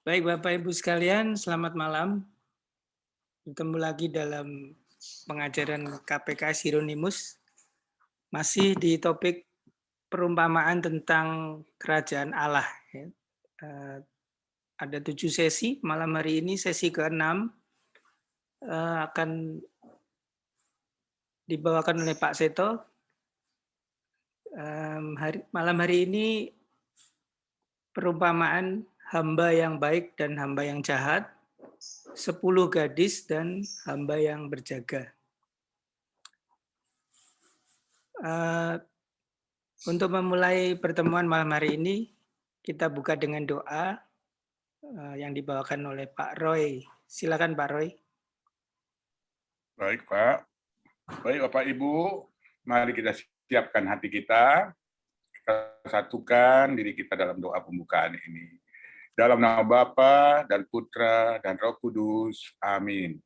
Baik Bapak Ibu sekalian, selamat malam. Bertemu lagi dalam pengajaran KPK Hieronymus. Masih di topik perumpamaan tentang kerajaan Allah. Ya. Ada 7 sesi, malam hari ini sesi ke-6 akan dibawakan oleh Pak Seto. Malam hari ini perumpamaan hamba yang baik dan hamba yang jahat, 10 gadis dan hamba yang berjaga. Untuk memulai pertemuan malam hari ini, kita buka dengan doa yang dibawakan oleh Pak Roy. Silakan Pak Roy. Baik Pak. Baik Bapak Ibu, mari kita siapkan hati kita satukan diri kita dalam doa pembukaan ini. Dalam nama Bapa dan Putra dan Roh Kudus. Amin.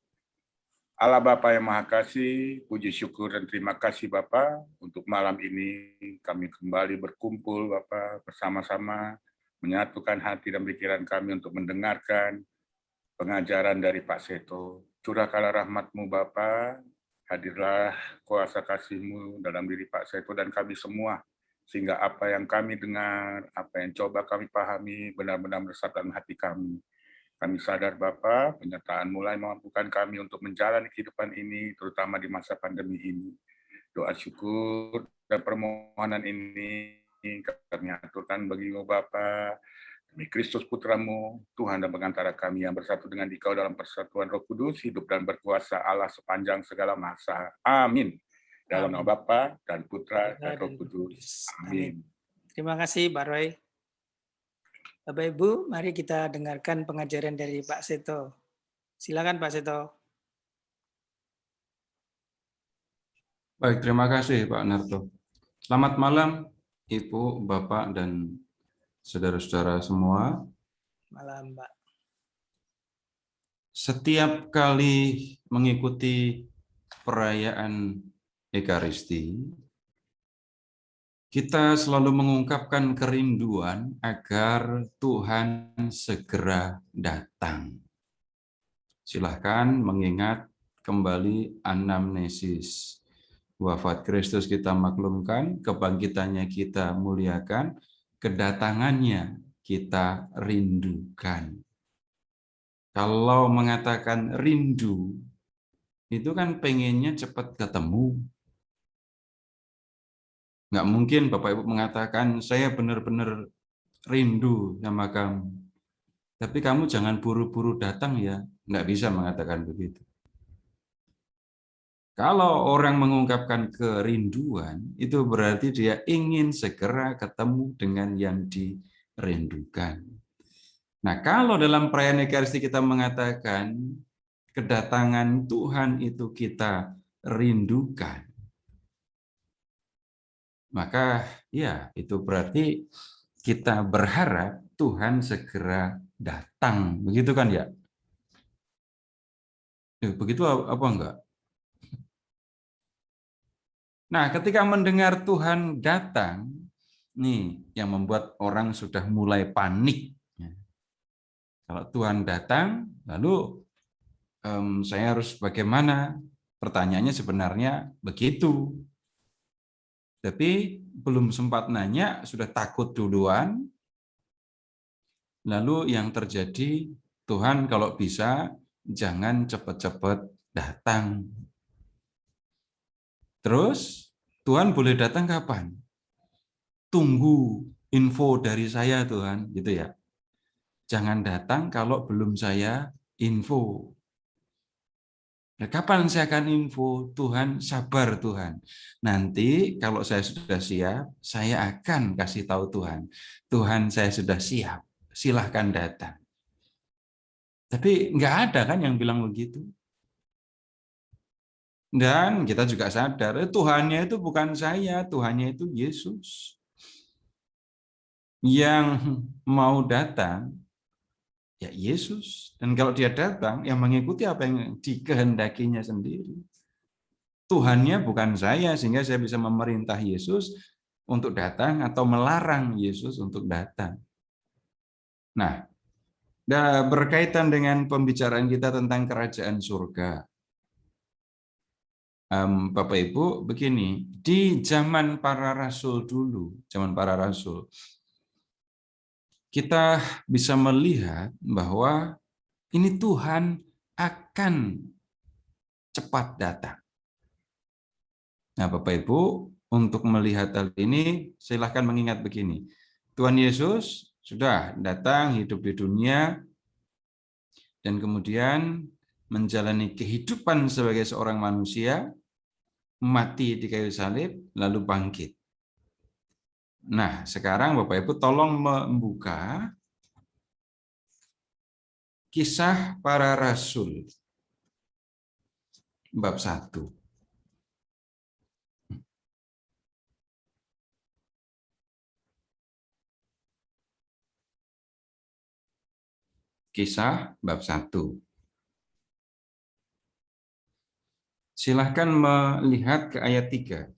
Allah Bapa yang Maha Kasih, puji syukur dan terima kasih Bapa untuk malam ini kami kembali berkumpul Bapa bersama-sama menyatukan hati dan pikiran kami untuk mendengarkan pengajaran dari Pak Seto. Curahkanlah rahmat-Mu Bapa, hadirlah kuasa kasih-Mu dalam diri Pak Seto dan kami semua, sehingga apa yang kami dengar, apa yang coba kami pahami, benar-benar meresap dalam hati kami. Kami sadar Bapa, penyertaan mulai memampukan kami untuk menjalani kehidupan ini, terutama di masa pandemi ini. Doa syukur dan permohonan ini kami aturkan bagi-Mu Bapa, demi Kristus Putramu, Tuhan dan pengantara kami yang bersatu dengan Dikau dalam persatuan Roh Kudus, hidup dan berkuasa Allah sepanjang segala masa. Amin. Dalam nama Bapa dan Putra dan Roh Kudus. Amin. Terima kasih Pak Roy. Bapak Ibu, mari kita dengarkan pengajaran dari Pak Seto. Silakan Pak Seto. Baik, terima kasih Pak Narto. Selamat malam Ibu, Bapak, dan saudara-saudara semua. Malam Pak. Setiap kali mengikuti perayaan Ekaristi, kita selalu mengungkapkan kerinduan agar Tuhan segera datang. Silahkan mengingat kembali anamnesis. Wafat Kristus kita maklumkan, kebangkitannya kita muliakan, kedatangannya kita rindukan. Kalau mengatakan rindu, itu kan pengennya cepat ketemu. Nggak mungkin Bapak Ibu mengatakan, saya benar-benar rindu sama kamu. Tapi kamu jangan buru-buru datang ya. Nggak bisa mengatakan begitu. Kalau orang mengungkapkan kerinduan, itu berarti dia ingin segera ketemu dengan yang dirindukan. Nah, kalau dalam perayaan Ekaristi kita mengatakan kedatangan Tuhan itu kita rindukan, maka ya itu berarti kita berharap Tuhan segera datang. Begitu kan ya? Begitu apa enggak? Nah, ketika mendengar Tuhan datang, nih yang membuat orang sudah mulai panik. Kalau Tuhan datang, lalu saya harus bagaimana? Pertanyaannya sebenarnya begitu. Tapi belum sempat nanya, sudah takut duluan. Lalu yang terjadi, Tuhan kalau bisa jangan cepat-cepat datang. Terus Tuhan boleh datang kapan? Tunggu info dari saya Tuhan, gitu ya. Jangan datang kalau belum saya info. Nah, kapan saya akan info? Tuhan, sabar Tuhan. Nanti kalau saya sudah siap, saya akan kasih tahu Tuhan. Tuhan, saya sudah siap. Silahkan datang. Tapi nggak ada kan yang bilang begitu. Dan kita juga sadar, Tuhannya itu bukan saya, Tuhannya itu Yesus. Yang mau datang, ya Yesus. Dan kalau dia datang, yang mengikuti apa yang dikehendakinya sendiri. Tuhannya bukan saya, sehingga saya bisa memerintah Yesus untuk datang atau melarang Yesus untuk datang. Nah, Dan berkaitan dengan pembicaraan kita tentang kerajaan surga. Bapak Ibu, begini, di zaman para rasul dulu, zaman para rasul, kita bisa melihat bahwa ini Tuhan akan cepat datang. Nah, Bapak Ibu, untuk melihat hal ini, silahkan mengingat begini. Tuhan Yesus sudah datang hidup di dunia, dan kemudian menjalani kehidupan sebagai seorang manusia, mati di kayu salib, lalu bangkit. Nah, sekarang Bapak Ibu tolong membuka Kisah Para Rasul bab 1. Kisah bab 1. Silahkan melihat ke ayat 3.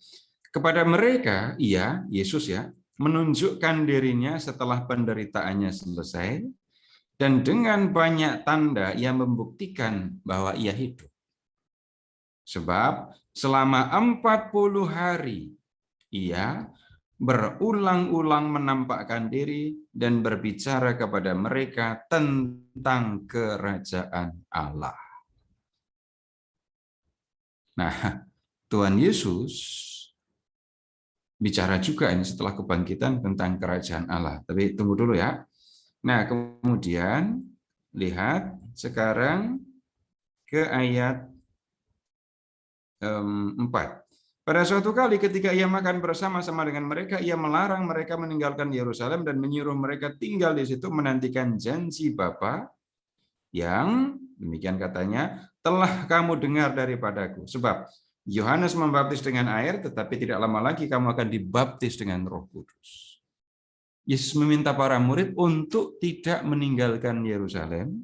Kepada mereka, ia, Yesus ya, menunjukkan dirinya setelah penderitaannya selesai, dan dengan banyak tanda ia membuktikan bahwa ia hidup. Sebab selama 40 hari ia berulang-ulang menampakkan diri dan berbicara kepada mereka tentang kerajaan Allah. Nah, Tuhan Yesus bicara juga ini setelah kebangkitan tentang kerajaan Allah. Tapi tunggu dulu ya. Nah, kemudian lihat sekarang ke ayat 4. Pada suatu kali ketika ia makan bersama-sama dengan mereka, ia melarang mereka meninggalkan Yerusalem dan menyuruh mereka tinggal di situ menantikan janji Bapa yang, demikian katanya, telah kamu dengar daripadaku. Sebab Yohanes membaptis dengan air, tetapi tidak lama lagi kamu akan dibaptis dengan Roh Kudus. Yesus meminta para murid untuk tidak meninggalkan Yerusalem.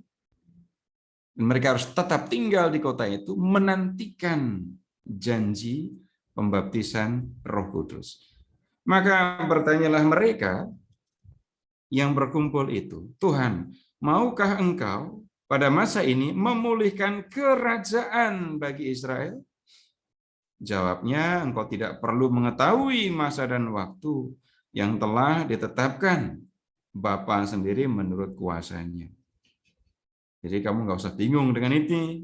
Mereka harus tetap tinggal di kota itu, menantikan janji pembaptisan Roh Kudus. Maka bertanyalah mereka yang berkumpul itu, Tuhan, maukah Engkau pada masa ini memulihkan kerajaan bagi Israel? Jawabnya, engkau tidak perlu mengetahui masa dan waktu yang telah ditetapkan Bapa sendiri menurut kuasanya. Jadi kamu nggak usah bingung dengan ini.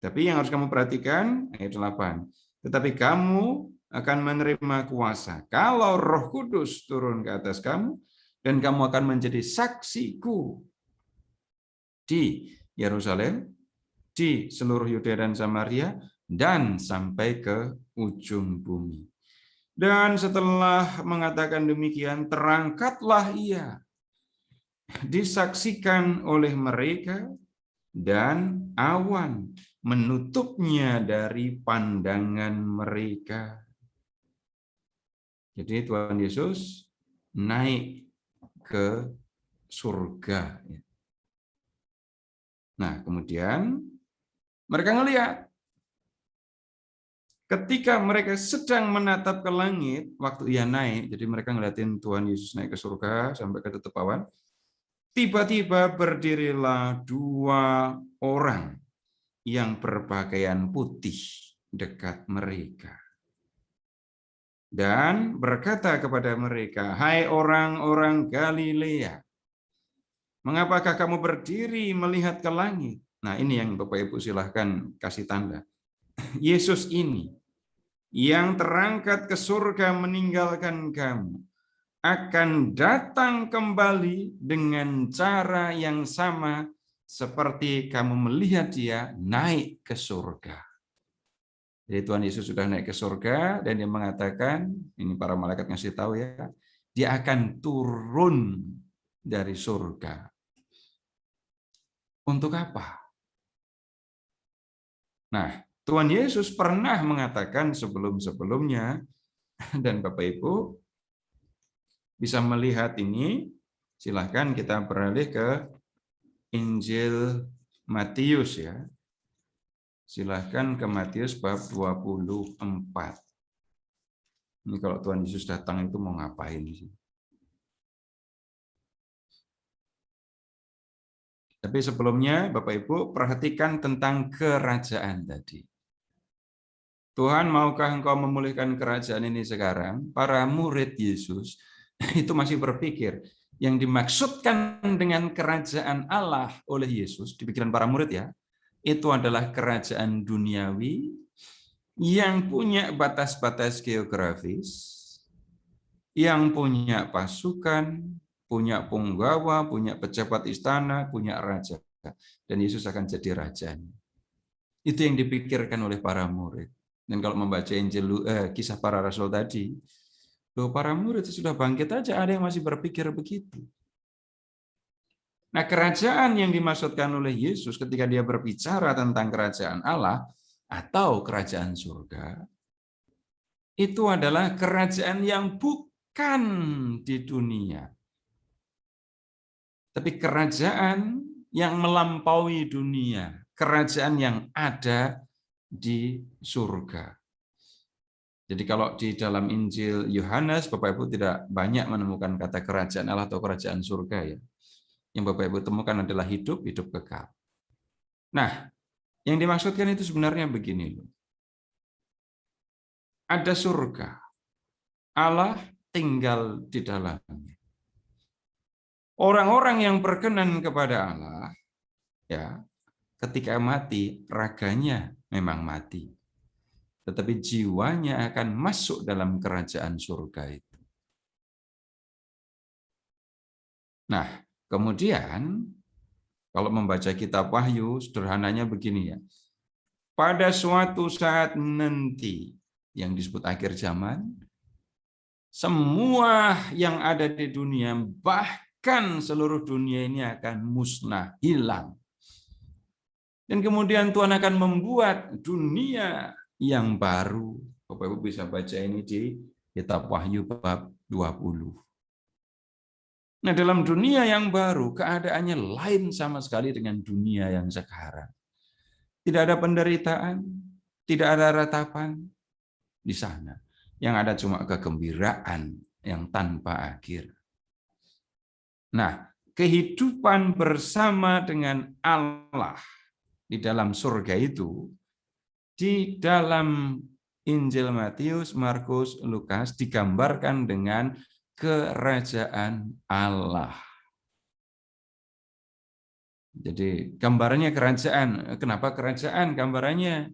Tapi yang harus kamu perhatikan, ayat 8. Tetapi kamu akan menerima kuasa kalau Roh Kudus turun ke atas kamu, dan kamu akan menjadi saksiku di Yerusalem, di seluruh Yudea dan Samaria, dan sampai ke ujung bumi. Dan setelah mengatakan demikian, terangkatlah ia, disaksikan oleh mereka, dan awan menutupnya dari pandangan mereka. Jadi Tuhan Yesus naik ke surga. Nah, kemudian mereka ngelihat. Ketika mereka sedang menatap ke langit, waktu ia naik, jadi mereka ngeliatin Tuhan Yesus naik ke surga sampai ke tutup awan, tiba-tiba berdirilah 2 orang yang berpakaian putih dekat mereka. Dan berkata kepada mereka, hai orang-orang Galilea, mengapakah kamu berdiri melihat ke langit? Nah, ini yang Bapak Ibu silahkan kasih tanda. Yesus ini yang terangkat ke surga meninggalkan kamu akan datang kembali dengan cara yang sama seperti kamu melihat dia naik ke surga. Jadi Tuhan Yesus sudah naik ke surga dan dia mengatakan, ini para malaikat ngasih tahu ya, dia akan turun dari surga. Untuk apa? Nah, Tuhan Yesus pernah mengatakan sebelum-sebelumnya, dan Bapak Ibu bisa melihat ini, silahkan kita beralih ke Injil Matius ya. Silahkan ke Matius bab 24. Ini kalau Tuhan Yesus datang itu mau ngapain sih? Tapi sebelumnya, Bapak Ibu, perhatikan tentang kerajaan tadi. Tuhan, maukah Engkau memulihkan kerajaan ini sekarang? Para murid Yesus itu masih berpikir, yang dimaksudkan dengan kerajaan Allah oleh Yesus, di pikiran para murid ya, itu adalah kerajaan duniawi yang punya batas-batas geografis, yang punya pasukan, punya punggawa, punya pejabat istana, punya raja. Dan Yesus akan jadi rajanya. Itu yang dipikirkan oleh para murid. Dan kalau membaca kisah para rasul tadi, para murid sudah bangkit aja, ada yang masih berpikir begitu. Nah, kerajaan yang dimaksudkan oleh Yesus ketika dia berbicara tentang kerajaan Allah atau kerajaan surga, itu adalah kerajaan yang bukan di dunia, tapi kerajaan yang melampaui dunia, kerajaan yang ada di surga. Jadi kalau di dalam Injil Yohanes, Bapak Ibu tidak banyak menemukan kata kerajaan Allah atau kerajaan surga ya. Yang Bapak Ibu temukan adalah hidup kekal. Nah, yang dimaksudkan itu sebenarnya begini loh. Ada surga, Allah tinggal di dalamnya. Orang-orang yang berkenan kepada Allah, ya, ketika mati, raganya memang mati. Tetapi jiwanya akan masuk dalam kerajaan surga itu. Nah, kemudian kalau membaca kitab Wahyu, sederhananya begini ya. Pada suatu saat nanti, yang disebut akhir zaman, semua yang ada di dunia, bahkan seluruh dunia ini akan musnah, hilang. Dan kemudian Tuhan akan membuat dunia yang baru. Bapak Ibu bisa baca ini di kitab Wahyu bab 20. Nah, dalam dunia yang baru, keadaannya lain sama sekali dengan dunia yang sekarang. Tidak ada penderitaan, tidak ada ratapan di sana. Yang ada cuma kegembiraan yang tanpa akhir. Nah, kehidupan bersama dengan Allah di dalam surga itu, di dalam Injil Matius, Markus, Lukas digambarkan dengan kerajaan Allah. Jadi gambarannya kerajaan. Kenapa kerajaan gambarannya?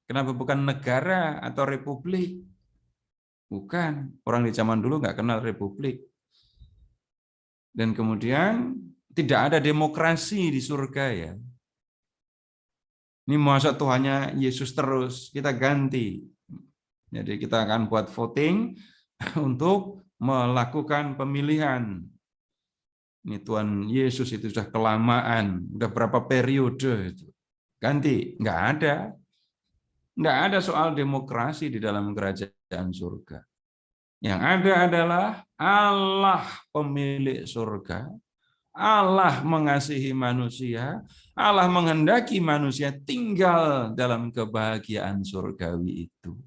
Kenapa bukan negara atau republik? Bukan. Orang di zaman dulu nggak kenal republik. Dan kemudian tidak ada demokrasi di surga ya. Ini masa Tuhannya Yesus terus, kita ganti. Jadi kita akan buat voting untuk melakukan pemilihan. Ini Tuhan Yesus itu sudah kelamaan, udah berapa periode itu. Ganti, nggak ada. Nggak ada soal demokrasi di dalam kerajaan surga. Yang ada adalah Allah pemilik surga, Allah mengasihi manusia, Allah menghendaki manusia tinggal dalam kebahagiaan surgawi itu.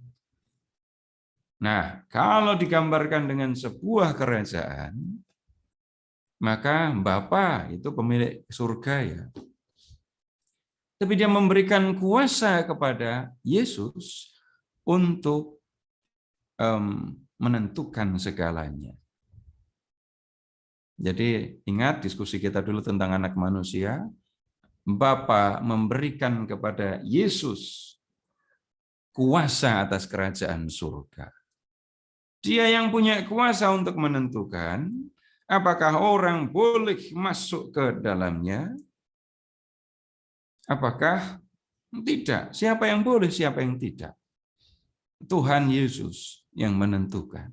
Nah, kalau digambarkan dengan sebuah kerajaan, maka Bapa itu pemilik surga ya. Tapi dia memberikan kuasa kepada Yesus untuk menentukan segalanya. Jadi ingat diskusi kita dulu tentang anak manusia. Bapa memberikan kepada Yesus kuasa atas kerajaan surga. Dia yang punya kuasa untuk menentukan apakah orang boleh masuk ke dalamnya, apakah tidak. Siapa yang boleh, siapa yang tidak. Tuhan Yesus yang menentukan.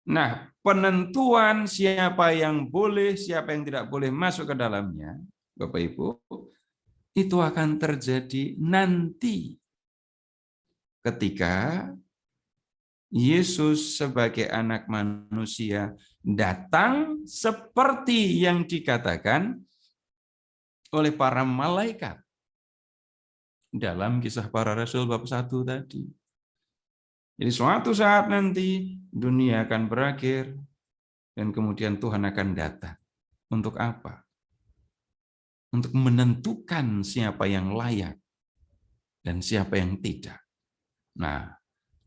Nah, penentuan siapa yang boleh, siapa yang tidak boleh masuk ke dalamnya, Bapak Ibu, itu akan terjadi nanti ketika Yesus sebagai anak manusia datang seperti yang dikatakan oleh para malaikat dalam kisah para rasul bab 1 tadi. Jadi suatu saat nanti dunia akan berakhir dan kemudian Tuhan akan datang. Untuk apa? untuk menentukan siapa yang layak dan siapa yang tidak. Nah,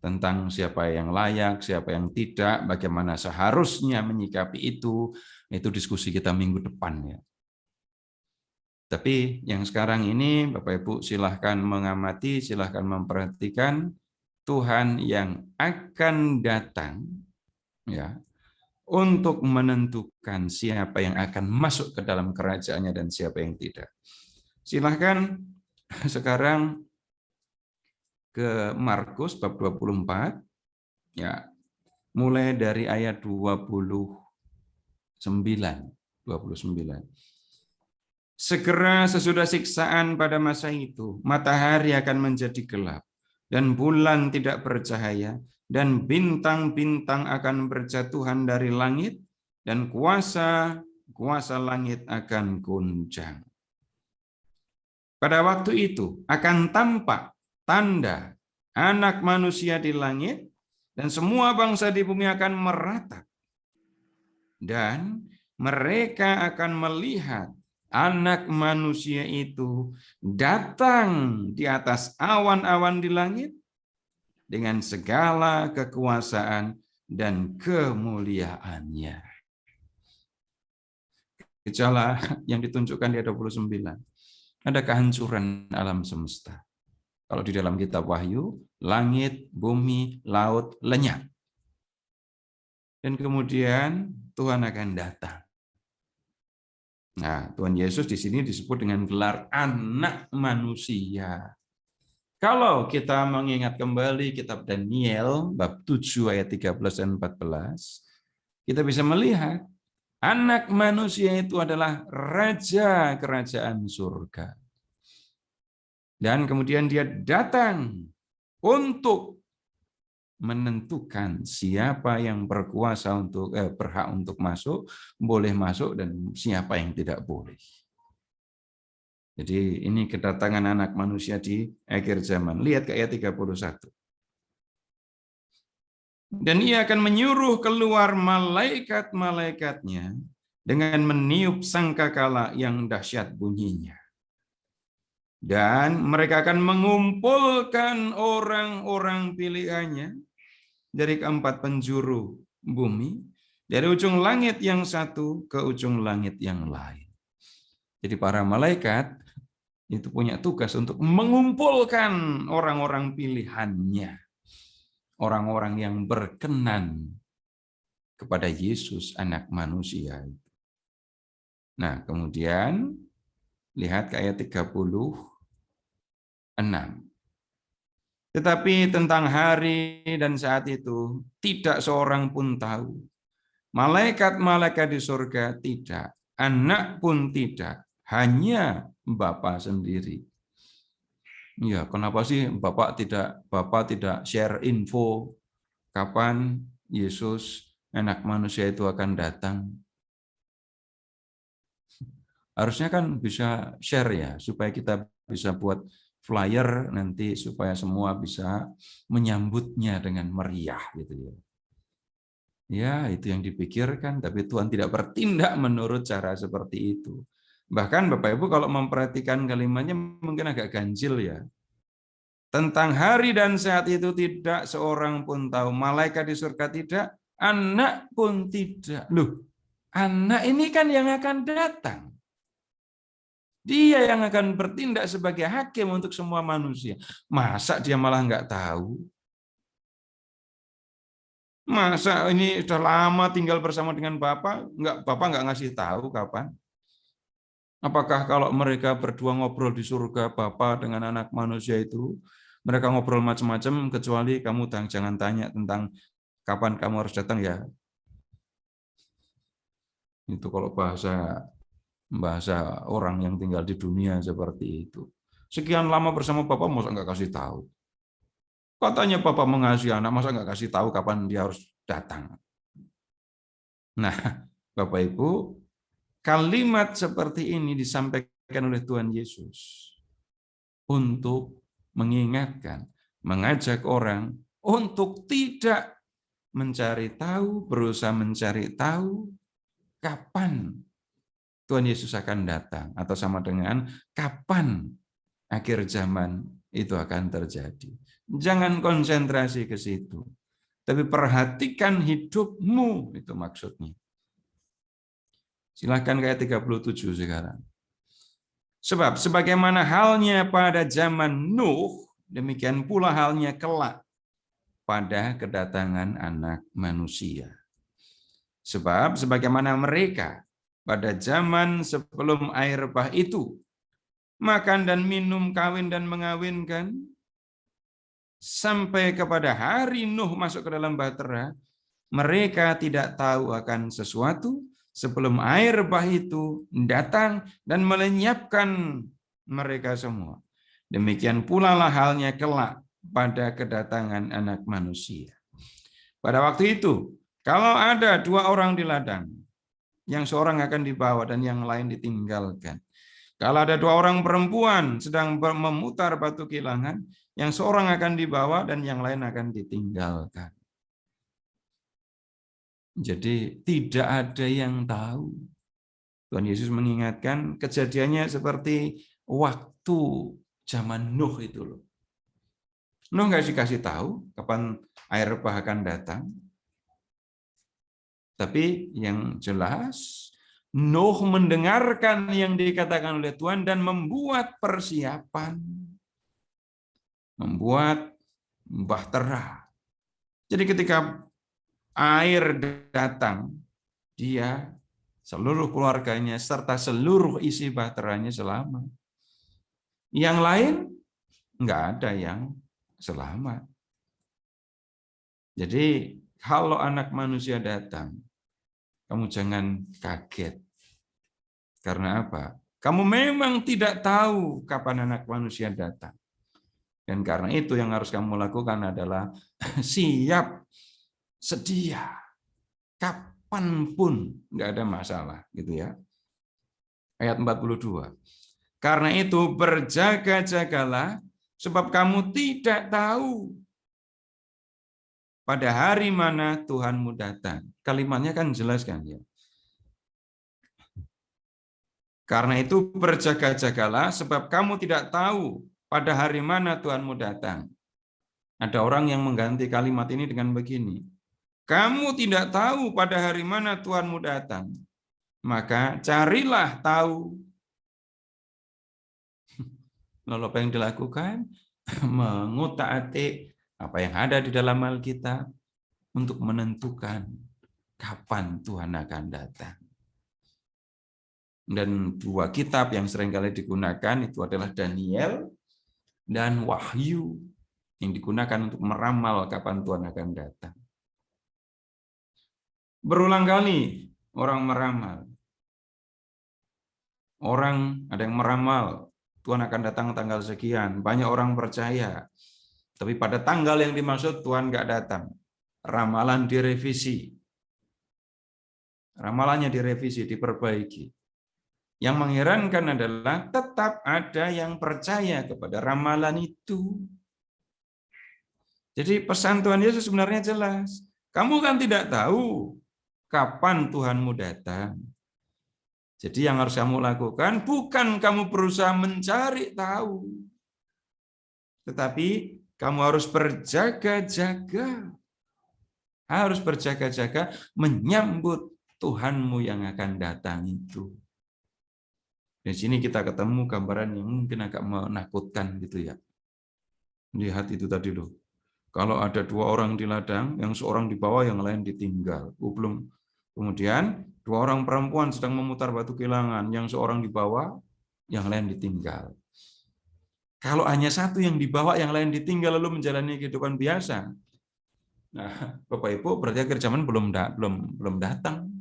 tentang siapa yang layak, siapa yang tidak, bagaimana seharusnya menyikapi itu diskusi kita minggu depan ya. Tapi yang sekarang ini Bapak Ibu silahkan mengamati, silahkan memperhatikan Tuhan yang akan datang ya untuk menentukan siapa yang akan masuk ke dalam kerajaannya dan siapa yang tidak. Silahkan sekarang ke Markus bab 24 ya, mulai dari ayat 29. Segera sesudah siksaan pada masa itu, matahari akan menjadi gelap dan bulan tidak bercahaya dan bintang-bintang akan berjatuhan dari langit dan kuasa langit akan goncang. Pada waktu itu akan tampak tanda Anak Manusia di langit dan semua bangsa di bumi akan meratap. Dan mereka akan melihat Anak Manusia itu datang di atas awan-awan di langit dengan segala kekuasaan dan kemuliaannya. Gejala yang ditunjukkan di ayat 29. Ada kehancuran alam semesta. Kalau di dalam kitab Wahyu, langit, bumi, laut lenyap. Dan kemudian Tuhan akan datang. Nah, Tuhan Yesus di sini disebut dengan gelar Anak Manusia. Kalau kita mengingat kembali kitab Daniel bab 7 ayat 13 dan 14, kita bisa melihat Anak Manusia itu adalah Raja Kerajaan Surga. Dan kemudian dia datang untuk menentukan siapa yang berkuasa untuk berhak untuk masuk, boleh masuk, dan siapa yang tidak boleh. Jadi ini kedatangan Anak Manusia di akhir zaman. Lihat ke ayat 31. Dan ia akan menyuruh keluar malaikat-malaikatnya dengan meniup sangkakala yang dahsyat bunyinya. Dan mereka akan mengumpulkan orang-orang pilihannya dari keempat penjuru bumi, dari ujung langit yang satu ke ujung langit yang lain. Jadi para malaikat itu punya tugas untuk mengumpulkan orang-orang pilihannya, orang-orang yang berkenan kepada Yesus Anak Manusia. Nah, kemudian lihat ke ayat 36. Tetapi tentang hari dan saat itu tidak seorang pun tahu. Malaikat-malaikat di surga tidak, Anak pun tidak, hanya Bapa sendiri. Ya, kenapa sih Bapak tidak share info kapan Yesus Anak Manusia itu akan datang? Harusnya kan bisa share ya, supaya kita bisa buat flyer nanti supaya semua bisa menyambutnya dengan meriah gitu ya. Ya, itu yang dipikirkan, tapi Tuhan tidak bertindak menurut cara seperti itu. Bahkan Bapak Ibu kalau memperhatikan kalimatnya mungkin agak ganjil ya. Tentang hari dan saat itu tidak seorang pun tahu, malaikat di surga tidak, Anak pun tidak. Loh, Anak ini kan yang akan datang. Dia yang akan bertindak sebagai hakim untuk semua manusia. Masa dia malah nggak tahu? Masa ini sudah lama tinggal bersama dengan Bapak nggak ngasih tahu kapan? Apakah kalau mereka berdua ngobrol di surga, Bapak dengan Anak Manusia itu, mereka ngobrol macam-macam, kecuali kamu jangan tanya tentang kapan kamu harus datang ya. Itu kalau bahasa orang yang tinggal di dunia seperti itu. Sekian lama bersama Bapak, masa nggak kasih tahu? Katanya Bapak mengasihi anak, masa nggak kasih tahu kapan dia harus datang? Nah, Bapak Ibu, kalimat seperti ini disampaikan oleh Tuhan Yesus untuk mengingatkan, mengajak orang untuk tidak mencari tahu, berusaha mencari tahu kapan Tuhan Yesus akan datang, atau sama dengan kapan akhir zaman itu akan terjadi. Jangan konsentrasi ke situ, tapi perhatikan hidupmu, itu maksudnya. Silahkan ke ayat 37 sekarang. Sebab sebagaimana halnya pada zaman Nuh, demikian pula halnya kelak pada kedatangan Anak Manusia. Sebab sebagaimana mereka pada zaman sebelum air bah itu makan dan minum, kawin dan mengawinkan, sampai kepada hari Nuh masuk ke dalam bahtera, mereka tidak tahu akan sesuatu sebelum air bah itu datang dan melenyapkan mereka semua. Demikian pula lah halnya kelak pada kedatangan Anak Manusia. Pada waktu itu, kalau ada 2 orang di ladang, yang seorang akan dibawa dan yang lain ditinggalkan. Kalau ada 2 orang perempuan sedang memutar batu kilangan, yang seorang akan dibawa dan yang lain akan ditinggalkan. Jadi tidak ada yang tahu. Tuhan Yesus mengingatkan kejadiannya seperti waktu zaman Nuh itu loh. Nuh nggak dikasih tahu kapan air bah akan datang. Tapi yang jelas, Nuh mendengarkan yang dikatakan oleh Tuhan dan membuat persiapan. Membuat bahtera. Jadi ketika air datang, dia, seluruh keluarganya, serta seluruh isi bahteranya selamat. Yang lain, nggak ada yang selamat. Jadi, kalau Anak Manusia datang, kamu jangan kaget. Karena apa? Kamu memang tidak tahu kapan Anak Manusia datang. Dan karena itu yang harus kamu lakukan adalah siap, sedia, kapanpun, nggak ada masalah, gitu ya. Ayat 42. Karena itu berjaga-jagalah, sebab kamu tidak tahu pada hari mana Tuhanmu datang. Kalimatnya kan jelas kan ya. Karena itu berjaga-jagalah, sebab kamu tidak tahu pada hari mana Tuhanmu datang. Ada orang yang mengganti kalimat ini dengan begini. Kamu tidak tahu pada hari mana Tuhanmu datang. Maka carilah tahu. Lalu apa yang dilakukan? Mengutak-atik apa yang ada di dalam Alkitab untuk menentukan kapan Tuhan akan datang. Dan 2 kitab yang seringkali digunakan itu adalah Daniel dan Wahyu yang digunakan untuk meramal kapan Tuhan akan datang. Berulang kali orang meramal. Orang ada yang meramal Tuhan akan datang tanggal sekian. Banyak orang percaya. Tapi pada tanggal yang dimaksud Tuhan nggak datang. Ramalan direvisi. Ramalannya direvisi, diperbaiki. Yang mengherankan adalah tetap ada yang percaya kepada ramalan itu. Jadi pesan Tuhan Yesus sebenarnya jelas. Kamu kan tidak tahu kapan Tuhanmu datang. Jadi yang harus kamu lakukan bukan kamu berusaha mencari tahu. Tetapi kamu harus berjaga-jaga. Harus berjaga-jaga menyambut Tuhanmu yang akan datang itu. Di sini kita ketemu gambaran yang mungkin agak menakutkan gitu ya. Lihat itu tadi loh. Kalau ada 2 orang di ladang, yang seorang di bawah, yang lain ditinggal. Belum. Kemudian 2 orang perempuan sedang memutar batu kilangan, yang seorang di bawah, yang lain ditinggal. Kalau hanya satu yang dibawa, yang lain ditinggal lalu menjalani kehidupan biasa. Nah, Bapak Ibu, berarti akhir zaman belum datang.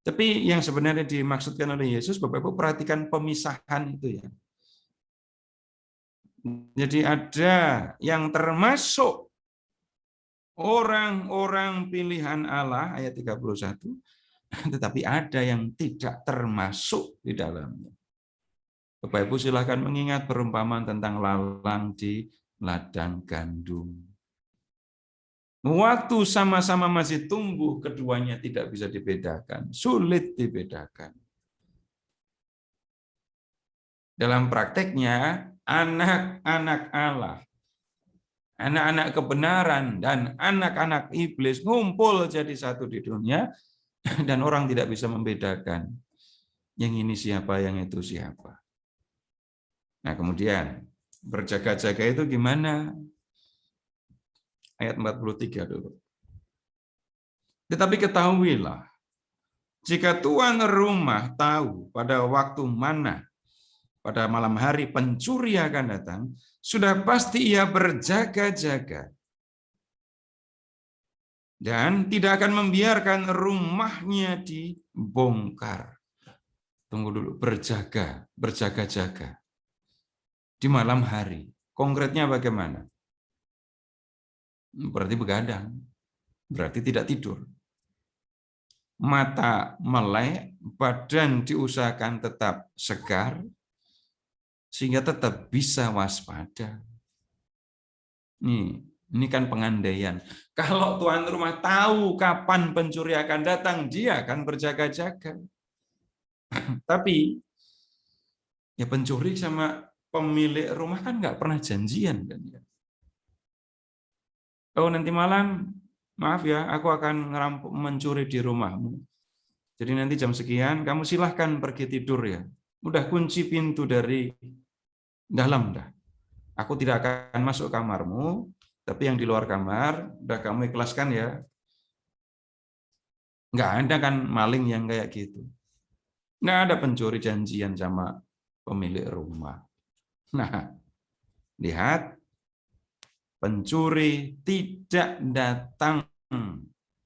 Tapi yang sebenarnya dimaksudkan oleh Yesus, Bapak Ibu perhatikan pemisahan itu ya. Jadi ada yang termasuk orang-orang pilihan Allah, ayat 31, tetapi ada yang tidak termasuk di dalamnya. Bapak Ibu silahkan mengingat perumpamaan tentang lalang di ladang gandum. Waktu sama-sama masih tumbuh, keduanya tidak bisa dibedakan, sulit dibedakan. Dalam prakteknya, anak-anak Allah, anak-anak kebenaran, dan anak-anak iblis ngumpul jadi satu di dunia, dan orang tidak bisa membedakan yang ini siapa, yang itu siapa. Nah, kemudian berjaga-jaga itu gimana? Ayat 43 dulu. Tetapi ketahuilah, jika tuan rumah tahu pada waktu mana, pada malam hari pencuri akan datang, sudah pasti ia berjaga-jaga dan tidak akan membiarkan rumahnya dibongkar. Tunggu dulu, berjaga-jaga di malam hari. Konkretnya bagaimana? Berarti begadang, berarti tidak tidur. Mata melek, badan diusahakan tetap segar, sehingga tetap bisa waspada. Ini kan pengandaian. Kalau tuan rumah tahu kapan pencuri akan datang, dia akan berjaga-jaga. Tapi ya pencuri sama pemilik rumah kan nggak pernah janjian kan ya. Oh, nanti malam, maaf ya, aku akan mencuri di rumahmu. Jadi nanti jam sekian, kamu silahkan pergi tidur ya. Udah kunci pintu dari dalam dah. Aku tidak akan masuk kamarmu, tapi yang di luar kamar, udah kamu ikhlaskan ya. Nggak ada kan maling yang kayak gitu. Nggak ada pencuri janjian sama pemilik rumah. Nah, lihat, pencuri tidak datang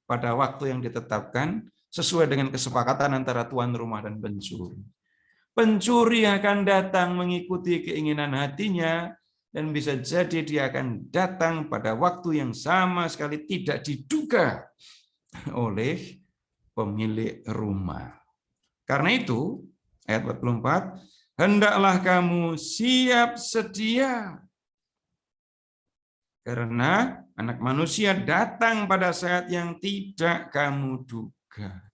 pada waktu yang ditetapkan sesuai dengan kesepakatan antara tuan rumah dan pencuri. Pencuri akan datang mengikuti keinginan hatinya, dan bisa jadi dia akan datang pada waktu yang sama sekali tidak diduga oleh pemilik rumah. Karena itu, ayat 44, hendaklah kamu siap sedia. Karena anak manusia datang pada saat yang tidak kamu duga.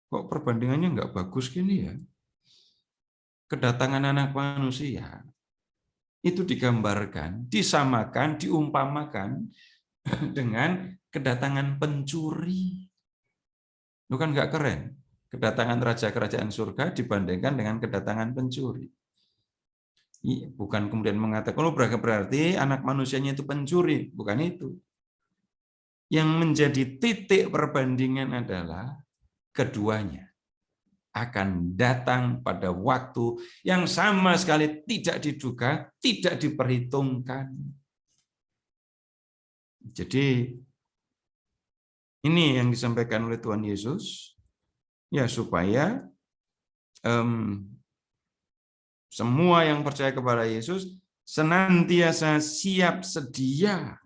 Kok perbandingannya nggak bagus gini ya? Kedatangan anak manusia itu digambarkan, disamakan, diumpamakan dengan kedatangan pencuri. Itu kan nggak keren? Kedatangan raja kerajaan surga dibandingkan dengan kedatangan pencuri. Bukan kemudian mengatakan, oh berarti anak manusianya itu pencuri. Bukan itu. Yang menjadi titik perbandingan adalah keduanya akan datang pada waktu yang sama sekali tidak diduga, tidak diperhitungkan. Jadi ini yang disampaikan oleh Tuhan Yesus, ya supaya semua yang percaya kepada Yesus senantiasa siap sedia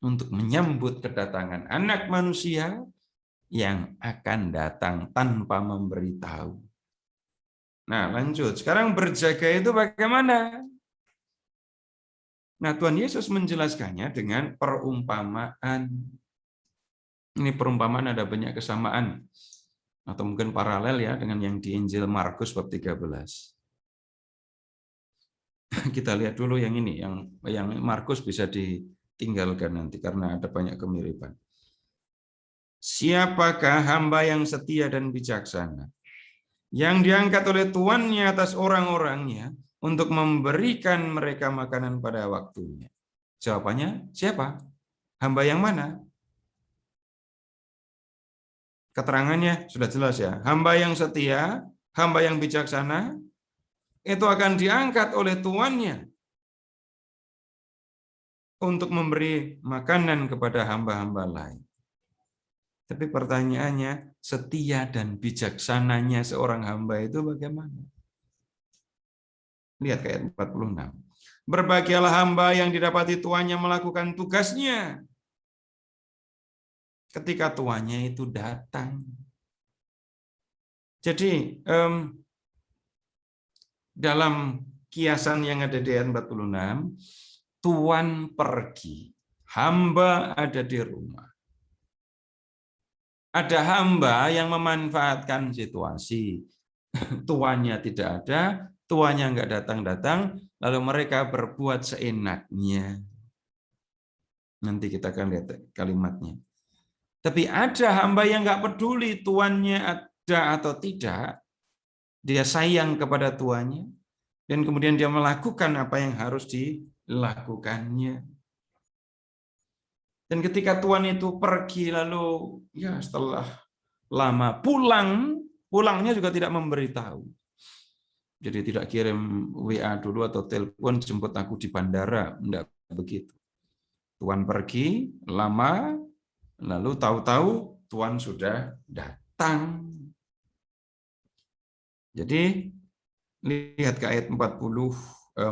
untuk menyambut kedatangan anak manusia yang akan datang tanpa memberitahu. Nah, lanjut. Sekarang berjaga itu bagaimana? Nah, Tuhan Yesus menjelaskannya dengan perumpamaan. Ini perumpamaan ada banyak kesamaan atau mungkin paralel ya dengan yang di Injil Markus bab 13. Kita lihat dulu yang ini, yang Markus bisa ditinggalkan nanti karena ada banyak kemiripan. Siapakah hamba yang setia dan bijaksana, yang diangkat oleh tuannya atas orang-orangnya untuk memberikan mereka makanan pada waktunya? Jawabannya, siapa? Hamba yang mana? Keterangannya sudah jelas ya. Hamba yang setia, hamba yang bijaksana, itu akan diangkat oleh tuannya untuk memberi makanan kepada hamba-hamba lain. Tapi pertanyaannya, setia dan bijaksananya seorang hamba itu bagaimana? Lihat ayat 46. Berbahagialah hamba yang didapati tuannya melakukan tugasnya ketika tuannya itu datang. Jadi, dalam kiasan yang ada di ayat 46, tuan pergi, hamba ada di rumah. Ada hamba yang memanfaatkan situasi. tuannya tidak ada, tuannya nggak datang-datang, lalu mereka berbuat seenaknya. Nanti kita akan lihat kalimatnya. Tapi ada hamba yang nggak peduli tuannya ada atau tidak, dia sayang kepada tuannya, dan kemudian dia melakukan apa yang harus dilakukannya. Dan ketika tuan itu pergi, lalu ya setelah lama pulangnya juga tidak memberitahu. Jadi tidak kirim WA dulu atau telepon jemput aku di bandara, enggak begitu. Tuan pergi lama, lalu tahu-tahu Tuan sudah datang. Jadi lihat ke ayat 47.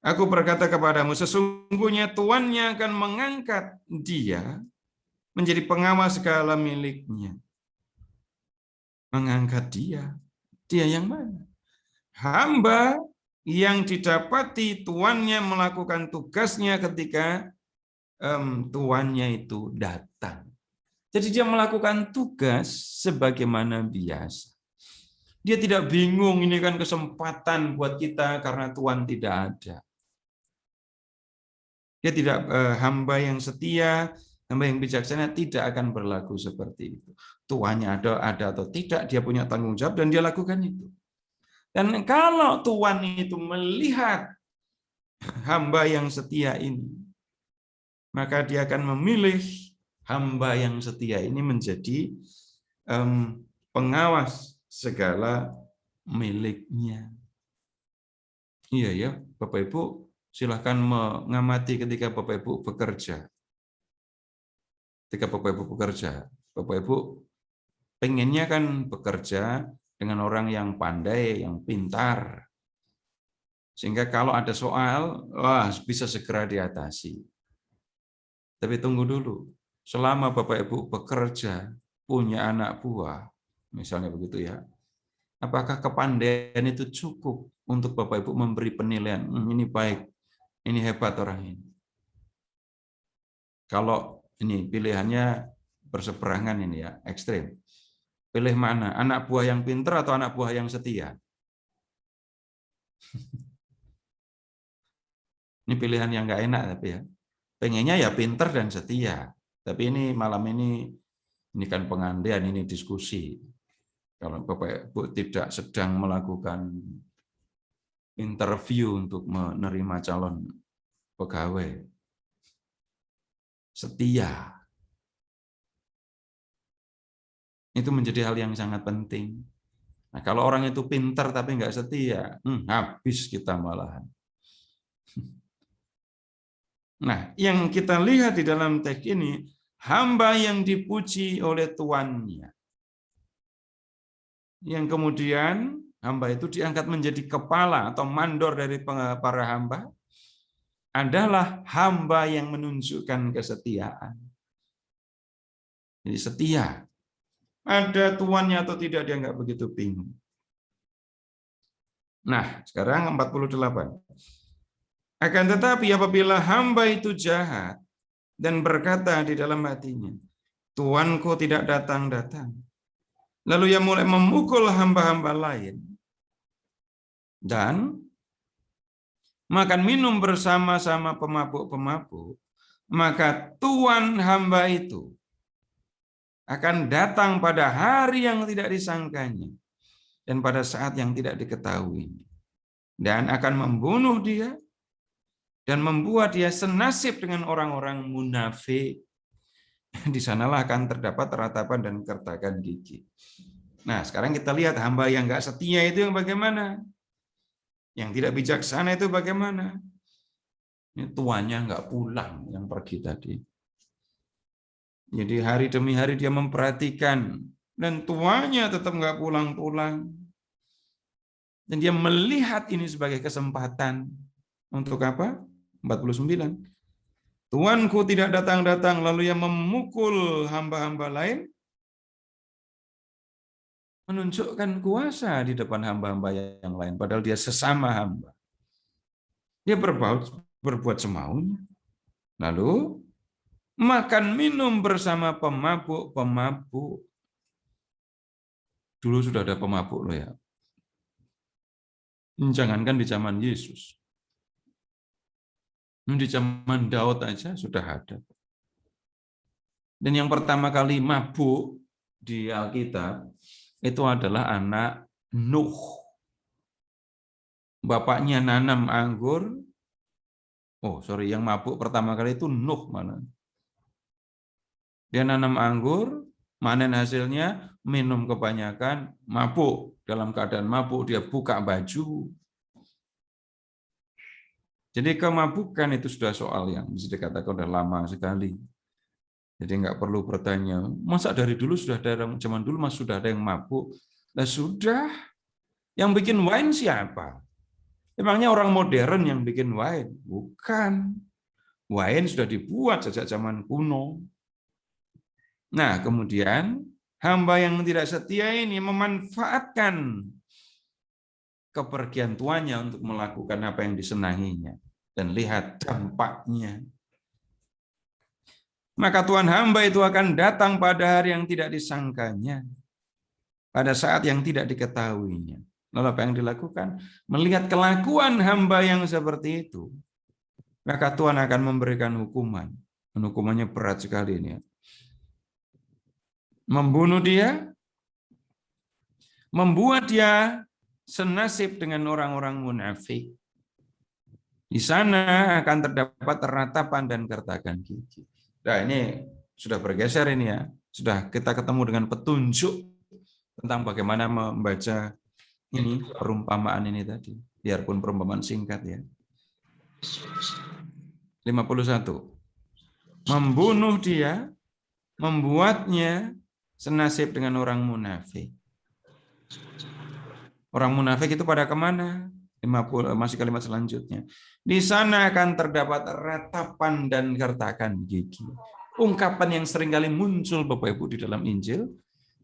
Aku berkata kepadamu, sesungguhnya tuannya akan mengangkat dia menjadi pengawas segala miliknya. Mengangkat dia yang mana? Hamba yang didapati tuannya melakukan tugasnya ketika tuannya itu datang. Jadi dia melakukan tugas sebagaimana biasa. Dia tidak bingung, ini kan kesempatan buat kita karena Tuhan tidak ada. Dia tidak hamba yang setia, hamba yang bijaksana tidak akan berlaku seperti itu. Tuannya ada atau tidak, dia punya tanggung jawab dan dia lakukan itu. Dan kalau Tuhan itu melihat hamba yang setia ini, maka dia akan memilih hamba yang setia ini menjadi pengawas segala miliknya. Iya ya, Bapak Ibu, silahkan mengamati ketika Bapak Ibu bekerja. Ketika Bapak Ibu bekerja, Bapak Ibu pengennya kan bekerja dengan orang yang pandai, yang pintar. Sehingga kalau ada soal, bisa segera diatasi. Tapi tunggu dulu, selama Bapak Ibu bekerja, punya anak buah, misalnya begitu ya, apakah kepandaian itu cukup untuk Bapak Ibu memberi penilaian, ini baik, ini hebat orang ini. Kalau ini pilihannya berseberangan ini ya, ekstrim. Pilih mana? Anak buah yang pintar atau anak buah yang setia? Ini pilihan yang nggak enak tapi ya. Pengennya ya pintar dan setia. Tapi ini malam ini kan pengandaian, ini diskusi. Kalau Bapak Ibu tidak sedang melakukan interview untuk menerima calon pegawai, setia. Itu menjadi hal yang sangat penting. Nah, kalau orang itu pintar tapi nggak setia, habis kita malahan. Nah, yang kita lihat di dalam teks ini, hamba yang dipuji oleh tuannya. Yang kemudian hamba itu diangkat menjadi kepala atau mandor dari para hamba, adalah hamba yang menunjukkan kesetiaan. Jadi setia. Ada tuannya atau tidak, dia nggak begitu bingung. Nah, sekarang 48. Akan tetapi apabila hamba itu jahat dan berkata di dalam hatinya, Tuanku tidak datang-datang, lalu ia mulai memukul hamba-hamba lain dan makan minum bersama-sama pemabuk-pemabuk, maka tuan hamba itu akan datang pada hari yang tidak disangkanya dan pada saat yang tidak diketahui, dan akan membunuh dia dan membuat dia senasib dengan orang-orang munafik. Di sanalah akan terdapat ratapan dan kertakan gigi. Nah, sekarang kita lihat hamba yang nggak setia itu yang bagaimana? Yang tidak bijaksana itu bagaimana? Ini tuannya nggak pulang yang pergi tadi. Jadi hari demi hari dia memperhatikan, dan tuannya tetap nggak pulang-pulang. Dan dia melihat ini sebagai kesempatan. Untuk apa? 49. Tuanku tidak datang-datang, lalu ia memukul hamba-hamba lain, menunjukkan kuasa di depan hamba-hamba yang lain, padahal dia sesama hamba. Dia berbuat semaunya. Lalu makan minum bersama pemabuk-pemabuk. Dulu sudah ada pemabuk loh ya. Jangankan di zaman Yesus. Di zaman Daud aja sudah ada. Dan yang pertama kali mabuk di Alkitab itu adalah anak Nuh. Bapaknya nanam anggur. Yang mabuk pertama kali itu Nuh mana? Dia nanam anggur, manen hasilnya, minum kebanyakan, mabuk. Dalam keadaan mabuk, dia buka baju. Jadi kemabukan itu sudah soal yang bisa dikatakan sudah lama sekali. Jadi nggak perlu bertanya, masa dari dulu sudah ada, zaman dulu mas sudah ada yang mabuk? Nah sudah, yang bikin wine siapa? Emangnya orang modern yang bikin wine? Bukan. Wine sudah dibuat sejak zaman kuno. Nah kemudian hamba yang tidak setia ini memanfaatkan kepergian tuannya untuk melakukan apa yang disenanginya. Dan lihat dampaknya. Maka Tuhan hamba itu akan datang pada hari yang tidak disangkanya. Pada saat yang tidak diketahuinya. Lalu apa yang dilakukan? Melihat kelakuan hamba yang seperti itu. Maka Tuhan akan memberikan hukuman. Dan hukumannya berat sekali ini. Membunuh dia. Membuat dia senasib dengan orang-orang munafik. Di sana akan terdapat ratapan dan kertakan gigi. Nah ini sudah bergeser ini ya. Sudah kita ketemu dengan petunjuk tentang bagaimana membaca ini perumpamaan ini tadi. Biarpun perumpamaan singkat ya. 51. Membunuh dia, membuatnya senasib dengan orang munafik. Orang munafik itu pada kemana? 50, masih kalimat selanjutnya. Di sana akan terdapat ratapan dan kertakan gigi. Ungkapan yang seringkali muncul Bapak Ibu di dalam Injil,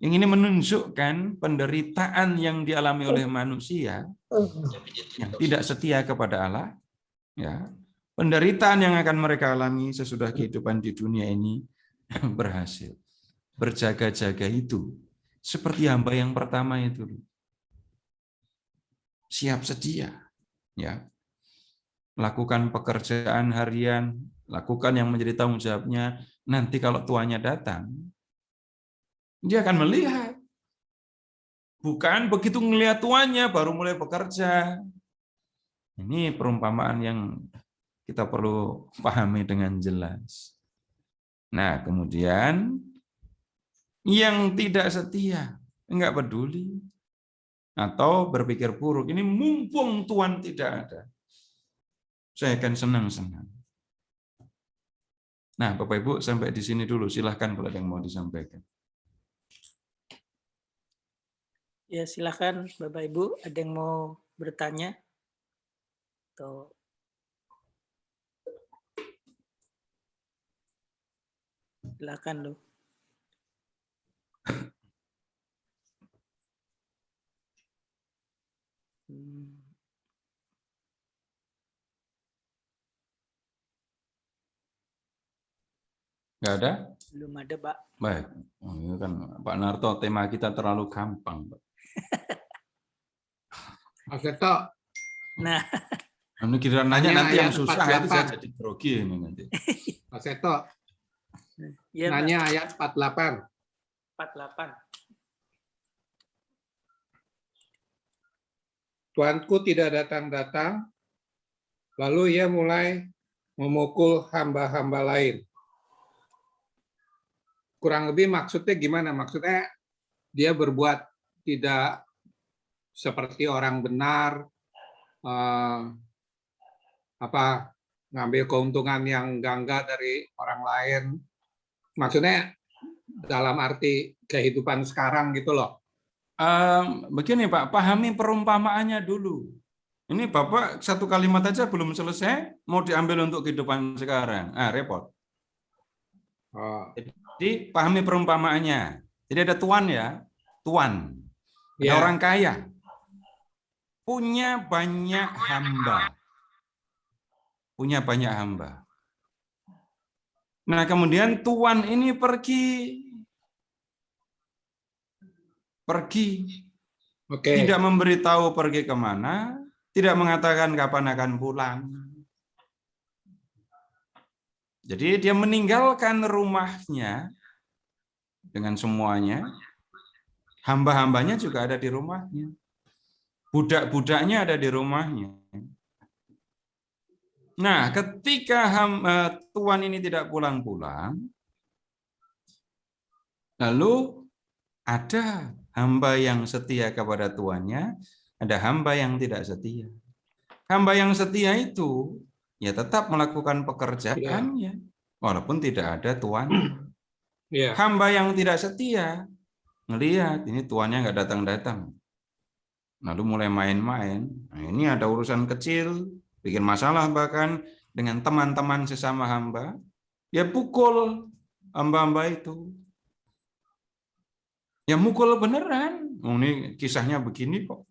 yang ini menunjukkan penderitaan yang dialami oleh manusia yang tidak setia kepada Allah. Ya, penderitaan yang akan mereka alami sesudah kehidupan di dunia ini berhasil. Berjaga-jaga itu seperti hamba yang pertama itu. Siap sedia, ya, lakukan pekerjaan harian, lakukan yang menjadi tanggung jawabnya. Nanti kalau tuannya datang, dia akan melihat. Bukan begitu melihat tuannya baru mulai bekerja. Ini perumpamaan yang kita perlu pahami dengan jelas. Nah, kemudian yang tidak setia, enggak peduli. Atau berpikir buruk, ini mumpung Tuhan tidak ada, saya akan senang-senang. Nah, Bapak Ibu sampai di sini dulu, silahkan kalau ada yang mau disampaikan. Ya silahkan Bapak Ibu, ada yang mau bertanya? Atau silahkan loh. Nggak ada? Belum ada, Pak. Baik. Oh, ini kan Pak Narto, tema kita terlalu gampang, Pak. Mas Seto. Nah, Ini kira nanti yang susah 48. itu saya jadi grogi ini nanti. Mas Seto, ya, nanya ayat 48. 48. Tuanku tidak datang-datang, lalu ia mulai memukul hamba-hamba lain. Kurang lebih maksudnya gimana? Maksudnya dia berbuat tidak seperti orang benar, ngambil keuntungan yang enggak dari orang lain. Maksudnya dalam arti kehidupan sekarang gitu loh. Begini Pak, pahami perumpamaannya dulu. Ini Bapak satu kalimat aja belum selesai, mau diambil untuk kehidupan sekarang. Repot. Oh. Jadi pahami perumpamaannya. Jadi ada tuan ya, tuan. Ada orang kaya. Punya banyak hamba. Punya banyak hamba. Nah kemudian tuan ini pergi pergi. Oke. Tidak memberitahu pergi kemana, tidak mengatakan kapan akan pulang. Jadi dia meninggalkan rumahnya dengan semuanya. Hamba-hambanya juga ada di rumahnya. Budak-budaknya ada di rumahnya. Nah, ketika tuan ini tidak pulang-pulang, lalu ada hamba yang setia kepada tuannya, ada hamba yang tidak setia. Hamba yang setia itu ya tetap melakukan pekerjaannya, walaupun tidak ada tuannya. Ya. Hamba yang tidak setia, ngelihat ini tuannya nggak datang-datang, lalu mulai main-main. Nah, ini ada urusan kecil, bikin masalah bahkan dengan teman-teman sesama hamba, ya pukul hamba-hamba itu. Ya mukul beneran. Oh, ini kisahnya begini kok.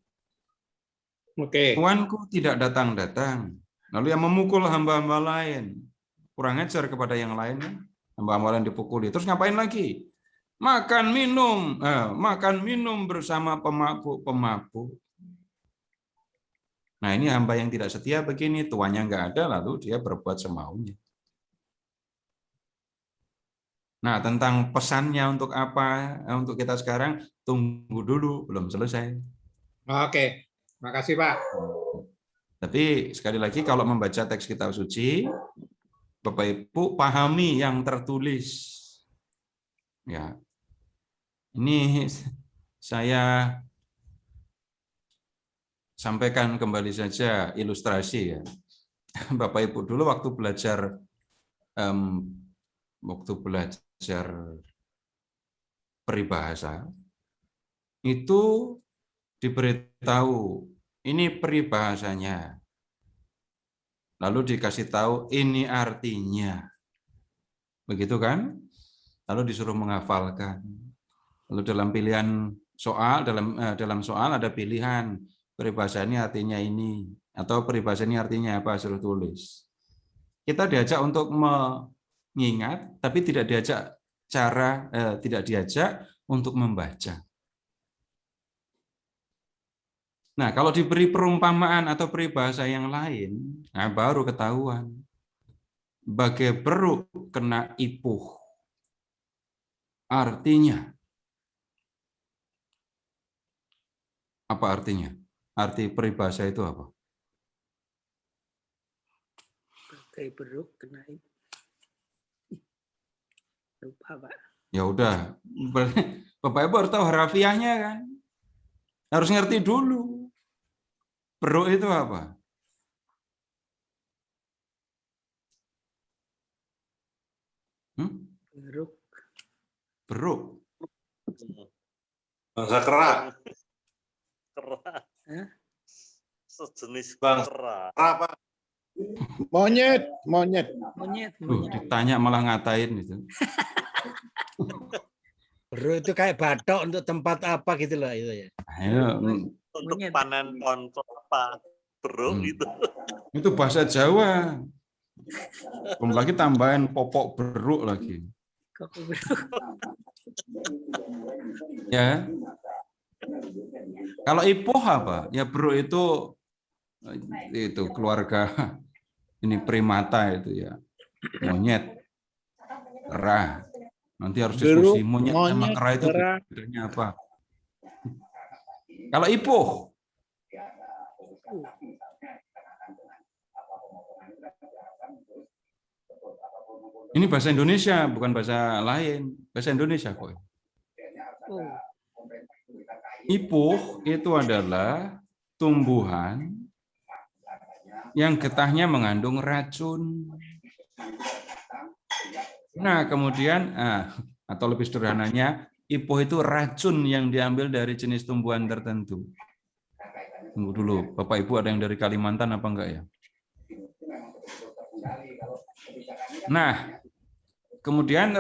Oke. Tuanku tidak datang-datang. Lalu yang memukul hamba-hamba lain. Kurang ajar kepada yang lain. Hamba-hamba lain dipukuli. Terus ngapain lagi? Makan minum bersama pemabuk. Nah, ini hamba yang tidak setia begini, tuannya nggak ada, lalu dia berbuat semaunya. Nah, tentang pesannya untuk apa, untuk kita sekarang, tunggu dulu, belum selesai. Oke. Makasih, Pak. Tapi sekali lagi, kalau membaca teks kitab suci, Bapak Ibu pahami yang tertulis. Ya, ini saya sampaikan kembali saja ilustrasi ya. Bapak Ibu dulu waktu belajar peribahasa itu diberitahu ini peribahasanya, lalu dikasih tahu ini artinya, begitu kan? Lalu disuruh menghafalkan. Lalu dalam pilihan soal, dalam soal ada pilihan peribahasa ini artinya ini, atau peribahasa ini artinya apa, suruh tulis. Kita diajak untuk mengingat, tapi tidak diajak untuk membaca. Nah, kalau diberi perumpamaan atau peribahasa yang lain, nah baru ketahuan. Bagai beruk kena ipuh. Artinya, apa artinya? Arti peribahasa itu apa? Bagai beruk kena ipuh. Lupa, Pak. Ya udah, Bapak Ibu harus tahu harafiahnya kan? Harus ngerti dulu. Beruk itu apa? Beruk. Beruk. Bangsa kera. Hah? Sejenis Bang. kera. Apa? Monyet. Ditanya malah ngatain gitu. Bro, itu kayak batok untuk tempat apa gitu loh itu ya. Ayo, Untuk Monyet. panen konco apa? Bro gitu. itu bahasa Jawa. Belum lagi tambahin popok beruk lagi. Kok beruk? Ya. Kalau ipuh apa? Ya beruk itu keluarga ini primata itu ya. Monyet. Kera. Nanti harus diskusi monyet sama kera itu bedanya apa? Kalau ipuh, ini bahasa Indonesia, bukan bahasa lain. Bahasa Indonesia kok. Oh, Ipuh itu adalah tumbuhan yang getahnya mengandung racun. Nah, kemudian, atau lebih sederhananya, ipuh itu racun yang diambil dari jenis tumbuhan tertentu. Tunggu dulu, Bapak Ibu ada yang dari Kalimantan apa enggak ya? Nah, kemudian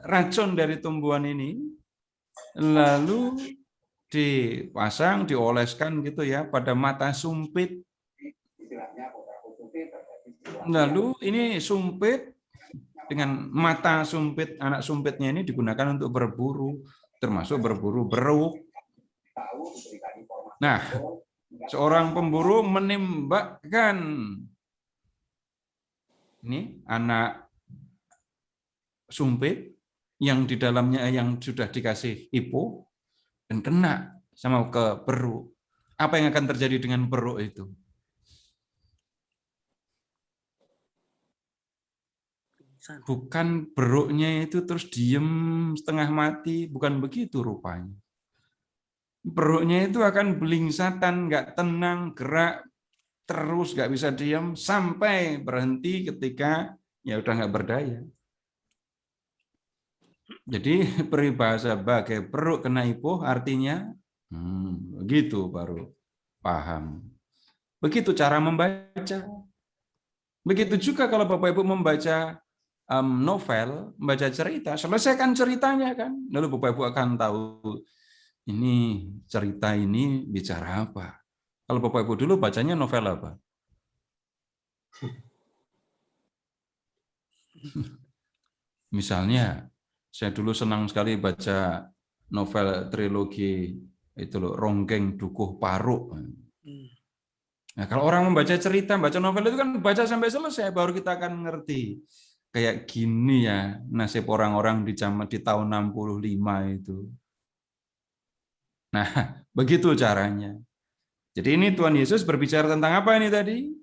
racun dari tumbuhan ini lalu dipasang, dioleskan gitu ya pada mata sumpit. Lalu ini sumpit dengan mata sumpit, anak sumpitnya ini digunakan untuk berburu, termasuk berburu beruk. Nah, seorang pemburu menembakkan ini anak sumpit yang di dalamnya yang sudah dikasih ipo dan kena sama ke beruk. Apa yang akan terjadi dengan beruk itu? Bukan beruknya itu terus diem setengah mati, bukan begitu rupanya. Beruknya itu akan belingsatan, nggak tenang, gerak terus, nggak bisa diem sampai berhenti ketika ya udah nggak berdaya. Jadi peribahasa bagai beruk kena ipuh artinya begitu baru paham. Begitu cara membaca. Begitu juga kalau Bapak Ibu membaca novel, membaca cerita, selesaikan ceritanya kan. Lalu Bapak Ibu akan tahu ini cerita ini bicara apa. Kalau Bapak Ibu dulu bacanya novel apa? Misalnya, saya dulu senang sekali baca novel trilogi itu loh, Ronggeng Dukuh Paruk. Nah, kalau orang membaca cerita, baca novel itu kan baca sampai selesai, baru kita akan ngerti. Kayak gini ya nasib orang-orang di tahun 65 itu. Nah, begitu caranya. Jadi ini Tuhan Yesus berbicara tentang apa ini tadi?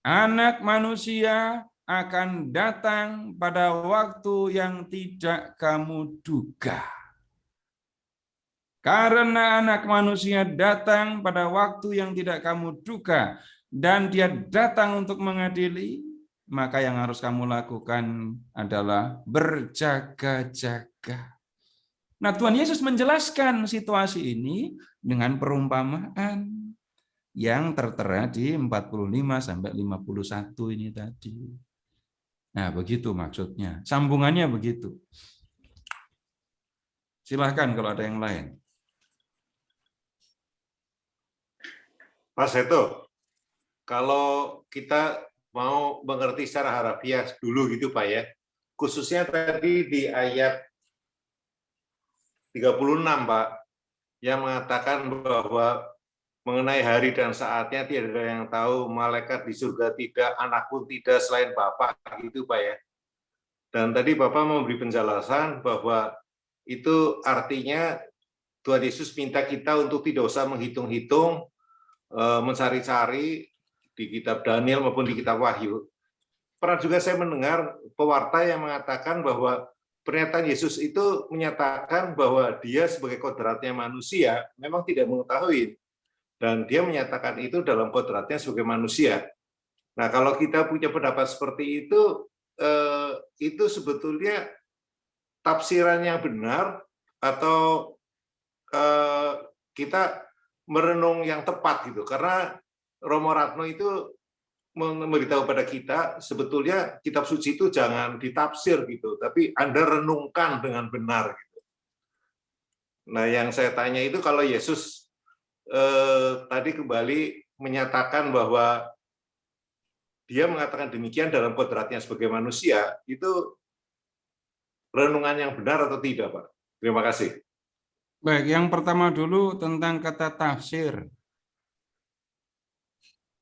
Anak manusia akan datang pada waktu yang tidak kamu duga. Karena anak manusia datang pada waktu yang tidak kamu duga, dan dia datang untuk mengadili, maka yang harus kamu lakukan adalah berjaga-jaga. Nah, Tuhan Yesus menjelaskan situasi ini dengan perumpamaan yang tertera di 45 sampai 51 ini tadi. Nah, begitu maksudnya. Sambungannya begitu. Silahkan kalau ada yang lain. Mas Seto, kalau kita mau mengerti secara harafiah dulu gitu Pak ya, khususnya tadi di ayat 36 Pak, yang mengatakan bahwa mengenai hari dan saatnya tidak ada yang tahu, malaikat di surga tidak, anak pun tidak selain Bapa, gitu Pak ya. Dan tadi Bapak memberi penjelasan bahwa itu artinya Tuhan Yesus minta kita untuk tidak usah menghitung-hitung, mencari-cari di kitab Daniel maupun di kitab Wahyu. Pernah juga saya mendengar pewarta yang mengatakan bahwa pernyataan Yesus itu menyatakan bahwa dia sebagai kodratnya manusia memang tidak mengetahui. Dan dia menyatakan itu dalam kodratnya sebagai manusia. Nah, kalau kita punya pendapat seperti itu sebetulnya tafsiran yang benar atau kita merenung yang tepat gitu. Karena Romo Ratno itu memberitahu pada kita sebetulnya kitab suci itu jangan ditafsir gitu, tapi Anda renungkan dengan benar gitu. Nah, yang saya tanya itu kalau Yesus tadi kembali menyatakan bahwa dia mengatakan demikian dalam kodratnya sebagai manusia, itu renungan yang benar atau tidak, Pak? Terima kasih. Baik, yang pertama dulu tentang kata tafsir.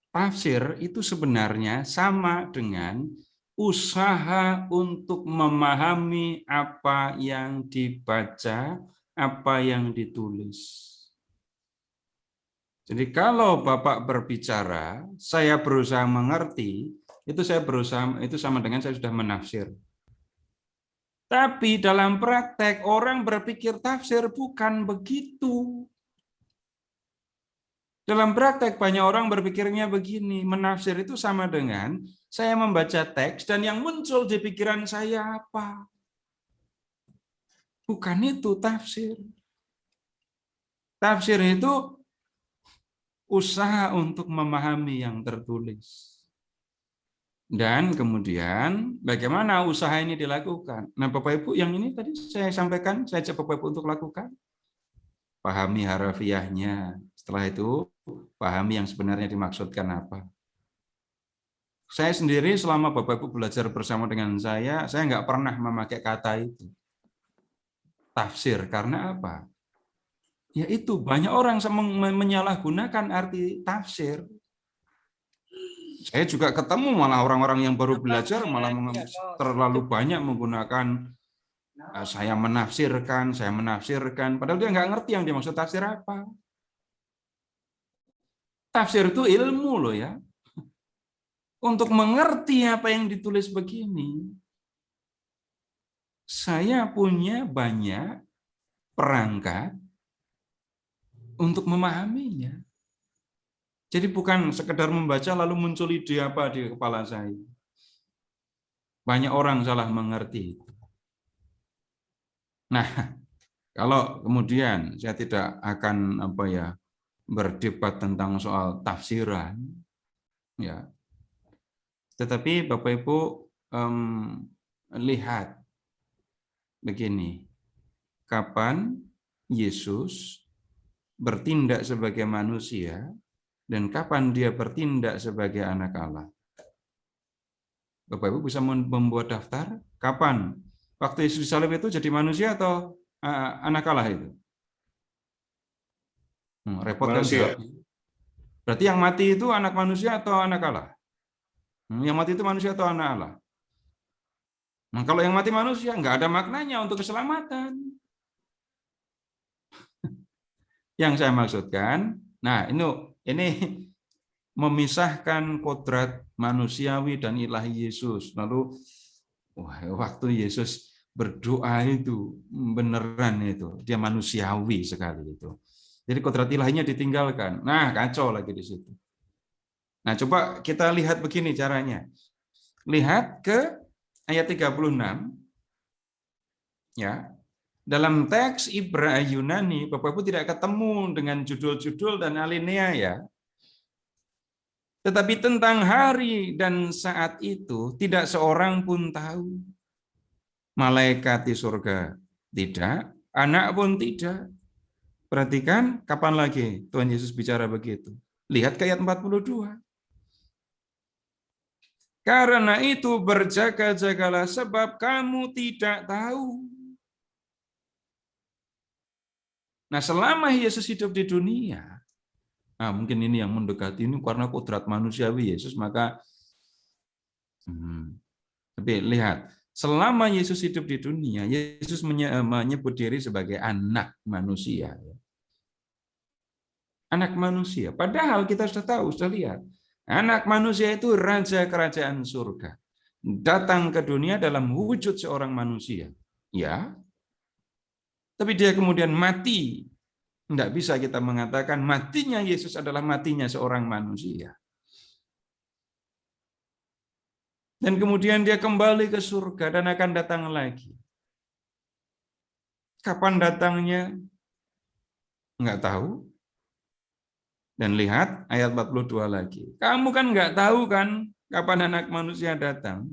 Tafsir itu sebenarnya sama dengan usaha untuk memahami apa yang dibaca, apa yang ditulis. Jadi kalau Bapak berbicara, saya berusaha mengerti, itu sama dengan saya sudah menafsir. Tapi dalam praktek orang berpikir tafsir bukan begitu. Dalam praktek banyak orang berpikirnya begini, menafsir itu sama dengan saya membaca teks dan yang muncul di pikiran saya apa. Bukan itu tafsir. Tafsir itu usaha untuk memahami yang tertulis. Dan kemudian bagaimana usaha ini dilakukan? Nah, Bapak Ibu, yang ini tadi saya sampaikan, saya ajak Bapak Ibu untuk lakukan. Pahami harafiahnya. Setelah itu, pahami yang sebenarnya dimaksudkan apa. Saya sendiri selama Bapak Ibu belajar bersama dengan saya nggak pernah memakai kata itu. tafsir. Karena apa? Ya itu, banyak orang menyalahgunakan arti tafsir. Saya juga ketemu malah orang-orang yang baru belajar malah terlalu banyak menggunakan saya menafsirkan, padahal dia nggak ngerti yang dimaksud tafsir apa. Tafsir itu ilmu loh ya. Untuk mengerti apa yang ditulis begini, saya punya banyak perangkat untuk memahaminya. Jadi bukan sekedar membaca lalu muncul ide apa di kepala saya. Banyak orang salah mengerti itu. Nah, kalau kemudian saya tidak akan berdebat tentang soal tafsiran, ya. Tetapi Bapak Ibu lihat begini, kapan Yesus bertindak sebagai manusia dan kapan dia bertindak sebagai anak Allah. Bapak Ibu bisa membuat daftar kapan waktu Yesus disalib itu jadi manusia atau anak Allah itu? Repot kan? Berarti yang mati itu anak manusia atau anak Allah? Yang mati itu manusia atau anak Allah? Nah, kalau yang mati manusia nggak ada maknanya untuk keselamatan. Yang saya maksudkan, nah ini memisahkan kodrat manusiawi dan ilahi Yesus. Lalu waktu Yesus berdoa itu beneran itu dia manusiawi sekali itu. Jadi kodrat ilahinya ditinggalkan. Nah, kacau lagi di situ. Nah, coba kita lihat begini caranya. Lihat ke ayat 36. Ya. Dalam teks Ibrani Yunani, Bapak Ibu tidak ketemu dengan judul-judul dan alinea ya. Tetapi tentang hari dan saat itu tidak seorang pun tahu. Malaikat di surga tidak, anak pun tidak. Perhatikan kapan lagi Tuhan Yesus bicara begitu. Lihat ke ayat 42. Karena itu berjaga-jagalah sebab kamu tidak tahu. Nah, selama Yesus hidup di dunia, mungkin ini yang mendekati ini karena kodrat manusiawi Yesus, maka tapi lihat, selama Yesus hidup di dunia, Yesus menyebut diri sebagai anak manusia. Anak manusia. Padahal kita sudah tahu, sudah lihat. Anak manusia itu raja kerajaan surga. Datang ke dunia dalam wujud seorang manusia. Ya. Tapi dia kemudian mati. Tidak bisa kita mengatakan matinya Yesus adalah matinya seorang manusia. Dan kemudian dia kembali ke surga dan akan datang lagi. Kapan datangnya? Enggak tahu. Dan lihat ayat 42 lagi. Kamu kan enggak tahu kan kapan anak manusia datang.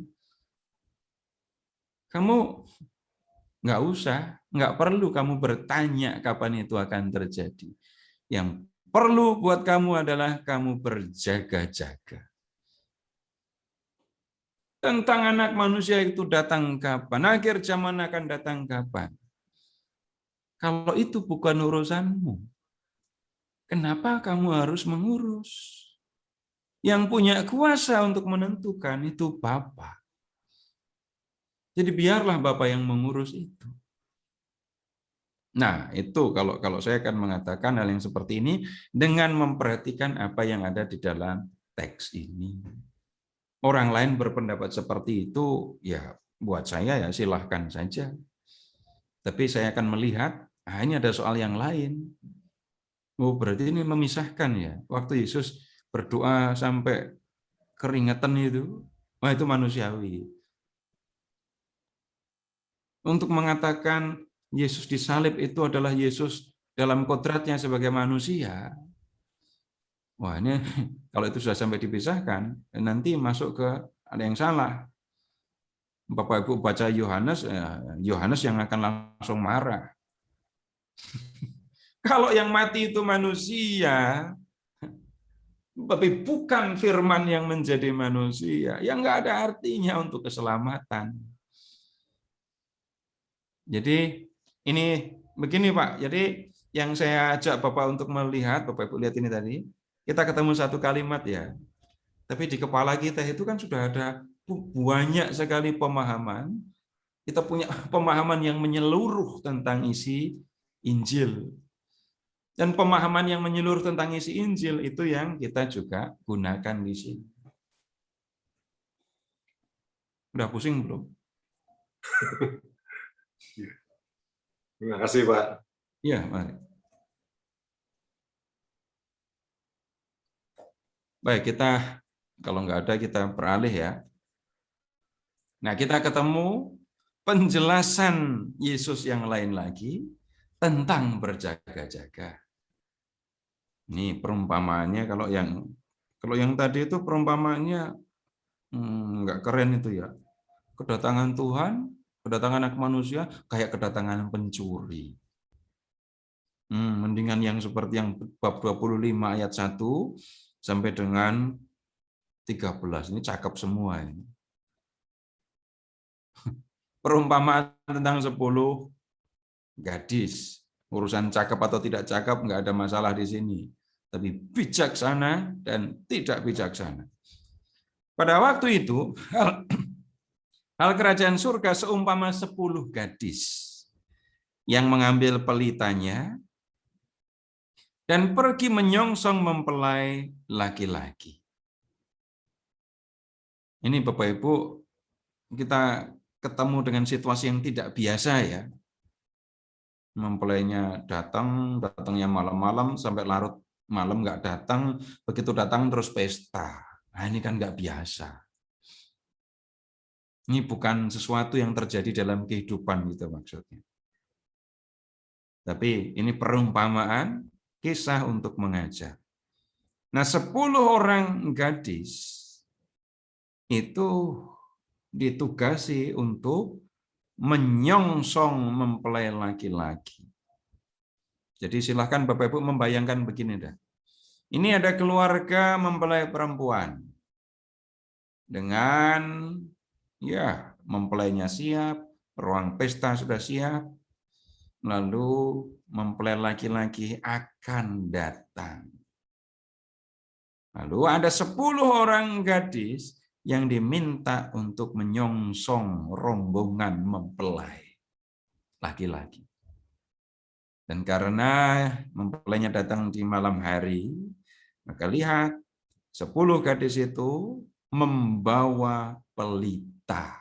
Kamu enggak usah, enggak perlu kamu bertanya kapan itu akan terjadi. Yang perlu buat kamu adalah kamu berjaga-jaga. Tentang anak manusia itu datang kapan, akhir zaman akan datang kapan. Kalau itu bukan urusanmu, kenapa kamu harus mengurus? Yang punya kuasa untuk menentukan itu Bapa. Jadi biarlah Bapa yang mengurus itu. Nah, itu kalau saya akan mengatakan hal yang seperti ini dengan memperhatikan apa yang ada di dalam teks ini. Orang lain berpendapat seperti itu, ya buat saya ya silahkan saja. Tapi saya akan melihat, ini ada soal yang lain. Oh, berarti ini memisahkan ya. Waktu Yesus berdoa sampai keringetan itu, itu manusiawi. Untuk mengatakan Yesus disalib itu adalah Yesus dalam kodratnya sebagai manusia. Wah, ini kalau itu sudah sampai dipisahkan, nanti masuk ke ada yang salah. Bapak Ibu baca Yohanes, Yohanes yang akan langsung marah. Kalau yang mati itu manusia, tapi bukan firman yang menjadi manusia, yang nggak ada artinya untuk keselamatan. Jadi Ini begini Pak, jadi yang saya ajak Bapak untuk melihat, Bapak Ibu lihat ini tadi, kita ketemu satu kalimat ya, tapi di kepala kita itu kan sudah ada banyak sekali pemahaman, kita punya pemahaman yang menyeluruh tentang isi Injil. Dan pemahaman yang menyeluruh tentang isi Injil itu yang kita juga gunakan di sini. Udah pusing belum? Terima kasih, Pak. Iya, mari. Baik, kita kalau nggak ada kita beralih ya. Nah, kita ketemu penjelasan Yesus yang lain lagi tentang berjaga-jaga. Ini perumpamaannya kalau yang tadi itu perumpamaannya nggak keren itu ya. Kedatangan Tuhan, kedatangan anak manusia kayak kedatangan pencuri. Mendingan yang seperti yang bab 25 ayat 1 sampai dengan 13. Ini cakep semua ini. Perumpamaan tentang 10 gadis. Urusan cakep atau tidak cakep nggak ada masalah di sini. Tapi bijaksana dan tidak bijaksana. Pada waktu itu, hal kerajaan surga seumpama 10 gadis yang mengambil pelitanya dan pergi menyongsong mempelai laki-laki. Ini Bapak Ibu, kita ketemu dengan situasi yang tidak biasa ya. Mempelainya datangnya malam-malam sampai larut malam nggak datang, begitu datang terus pesta. Nah ini kan nggak biasa. Ini bukan sesuatu yang terjadi dalam kehidupan gitu maksudnya. Tapi ini perumpamaan, kisah untuk mengajar. Nah 10 orang gadis itu ditugasi untuk menyongsong mempelai laki-laki. Jadi silahkan Bapak Ibu membayangkan begini dah. Ini ada keluarga mempelai perempuan. Dengan ya mempelainya siap, ruang pesta sudah siap, lalu mempelai laki-laki akan datang. Lalu ada 10 orang gadis yang diminta untuk menyongsong rombongan mempelai laki-laki. Dan karena mempelainya datang di malam hari, maka lihat 10 gadis itu membawa pelita.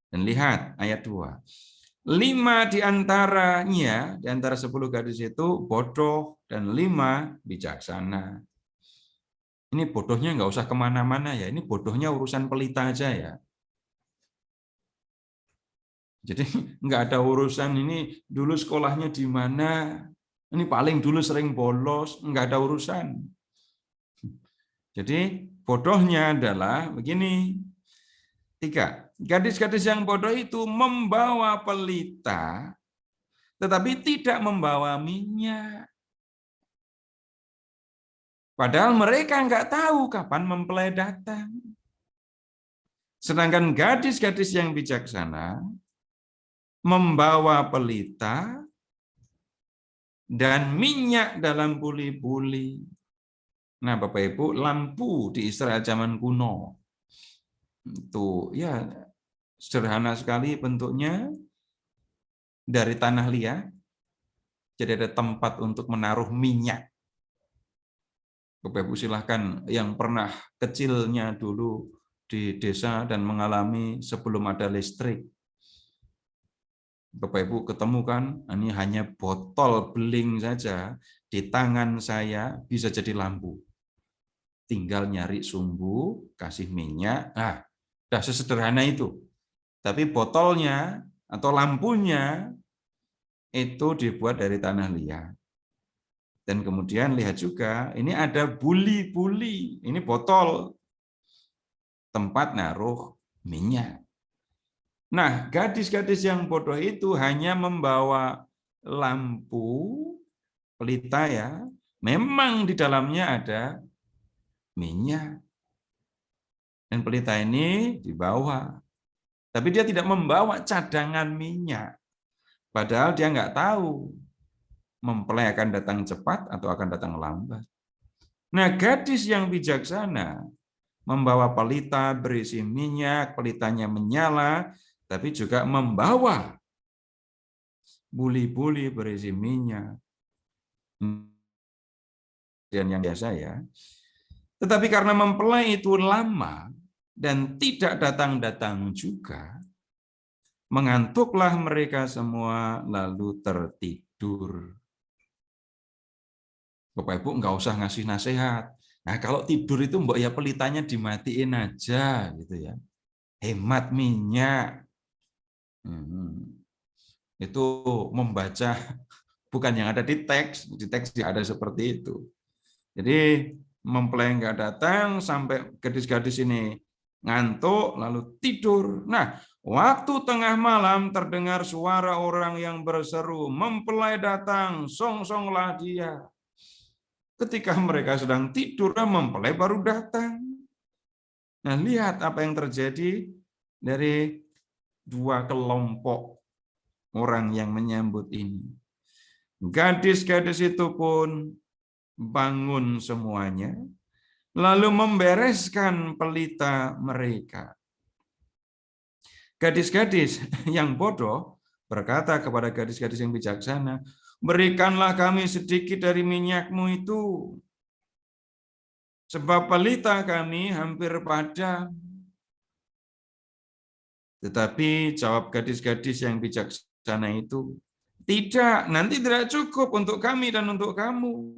Dan lihat ayat 2. 5 diantaranya, di antara 10 gadis itu bodoh dan 5 bijaksana. Ini bodohnya nggak usah kemana-mana ya, ini bodohnya urusan pelita aja ya. Jadi nggak ada urusan ini dulu sekolahnya di mana, ini paling dulu sering bolos, nggak ada urusan. Jadi bodohnya adalah begini. 3. Gadis-gadis yang bodoh itu membawa pelita, tetapi tidak membawa minyak. Padahal mereka nggak tahu kapan mempelai datang. Sedangkan gadis-gadis yang bijaksana membawa pelita dan minyak dalam buli-buli. Nah, Bapak Ibu, lampu di Israel zaman kuno itu ya sederhana sekali bentuknya, dari tanah liat. Jadi ada tempat untuk menaruh minyak. Bapak Ibu silahkan yang pernah kecilnya dulu di desa dan mengalami sebelum ada listrik. Bapak Ibu ketemu kan, ini hanya botol beling saja di tangan saya bisa jadi lampu. Tinggal nyari sumbu, kasih minyak, udah sesederhana itu. Tapi botolnya atau lampunya itu dibuat dari tanah liat. Dan kemudian lihat juga, ini ada buli-buli, ini botol, tempat naruh minyak. Nah, gadis-gadis yang bodoh itu hanya membawa lampu, pelita ya, memang di dalamnya ada minyak. Dan pelita ini dibawa. Tapi dia tidak membawa cadangan minyak. Padahal dia nggak tahu mempelai akan datang cepat atau akan datang lambat. Nah, gadis yang bijaksana membawa pelita berisi minyak, pelitanya menyala, tapi juga membawa buli-buli berisi minyak. Dan yang biasa ya. Tetapi karena mempelai itu lama dan tidak datang-datang juga, mengantuklah mereka semua lalu tertidur. Bapak Ibu nggak usah ngasih nasihat. Nah, kalau tidur itu mbok ya pelitanya dimatiin aja gitu ya. Hemat minyak. Itu membaca bukan yang ada di teks tidak ada seperti itu. Jadi mempelai nggak datang sampai gadis-gadis ini ngantuk lalu tidur. Nah, waktu tengah malam terdengar suara orang yang berseru, "Mempelai datang, song-songlah dia." Ketika mereka sedang tidur, mempelai baru datang. Nah, lihat apa yang terjadi dari dua kelompok orang yang menyambut ini. Gadis-gadis itu pun bangun semuanya, lalu membereskan pelita mereka. Gadis-gadis yang bodoh berkata kepada gadis-gadis yang bijaksana, "Berikanlah kami sedikit dari minyakmu itu, sebab pelita kami hampir padam." Tetapi jawab gadis-gadis yang bijaksana itu, "Tidak, nanti tidak cukup untuk kami dan untuk kamu."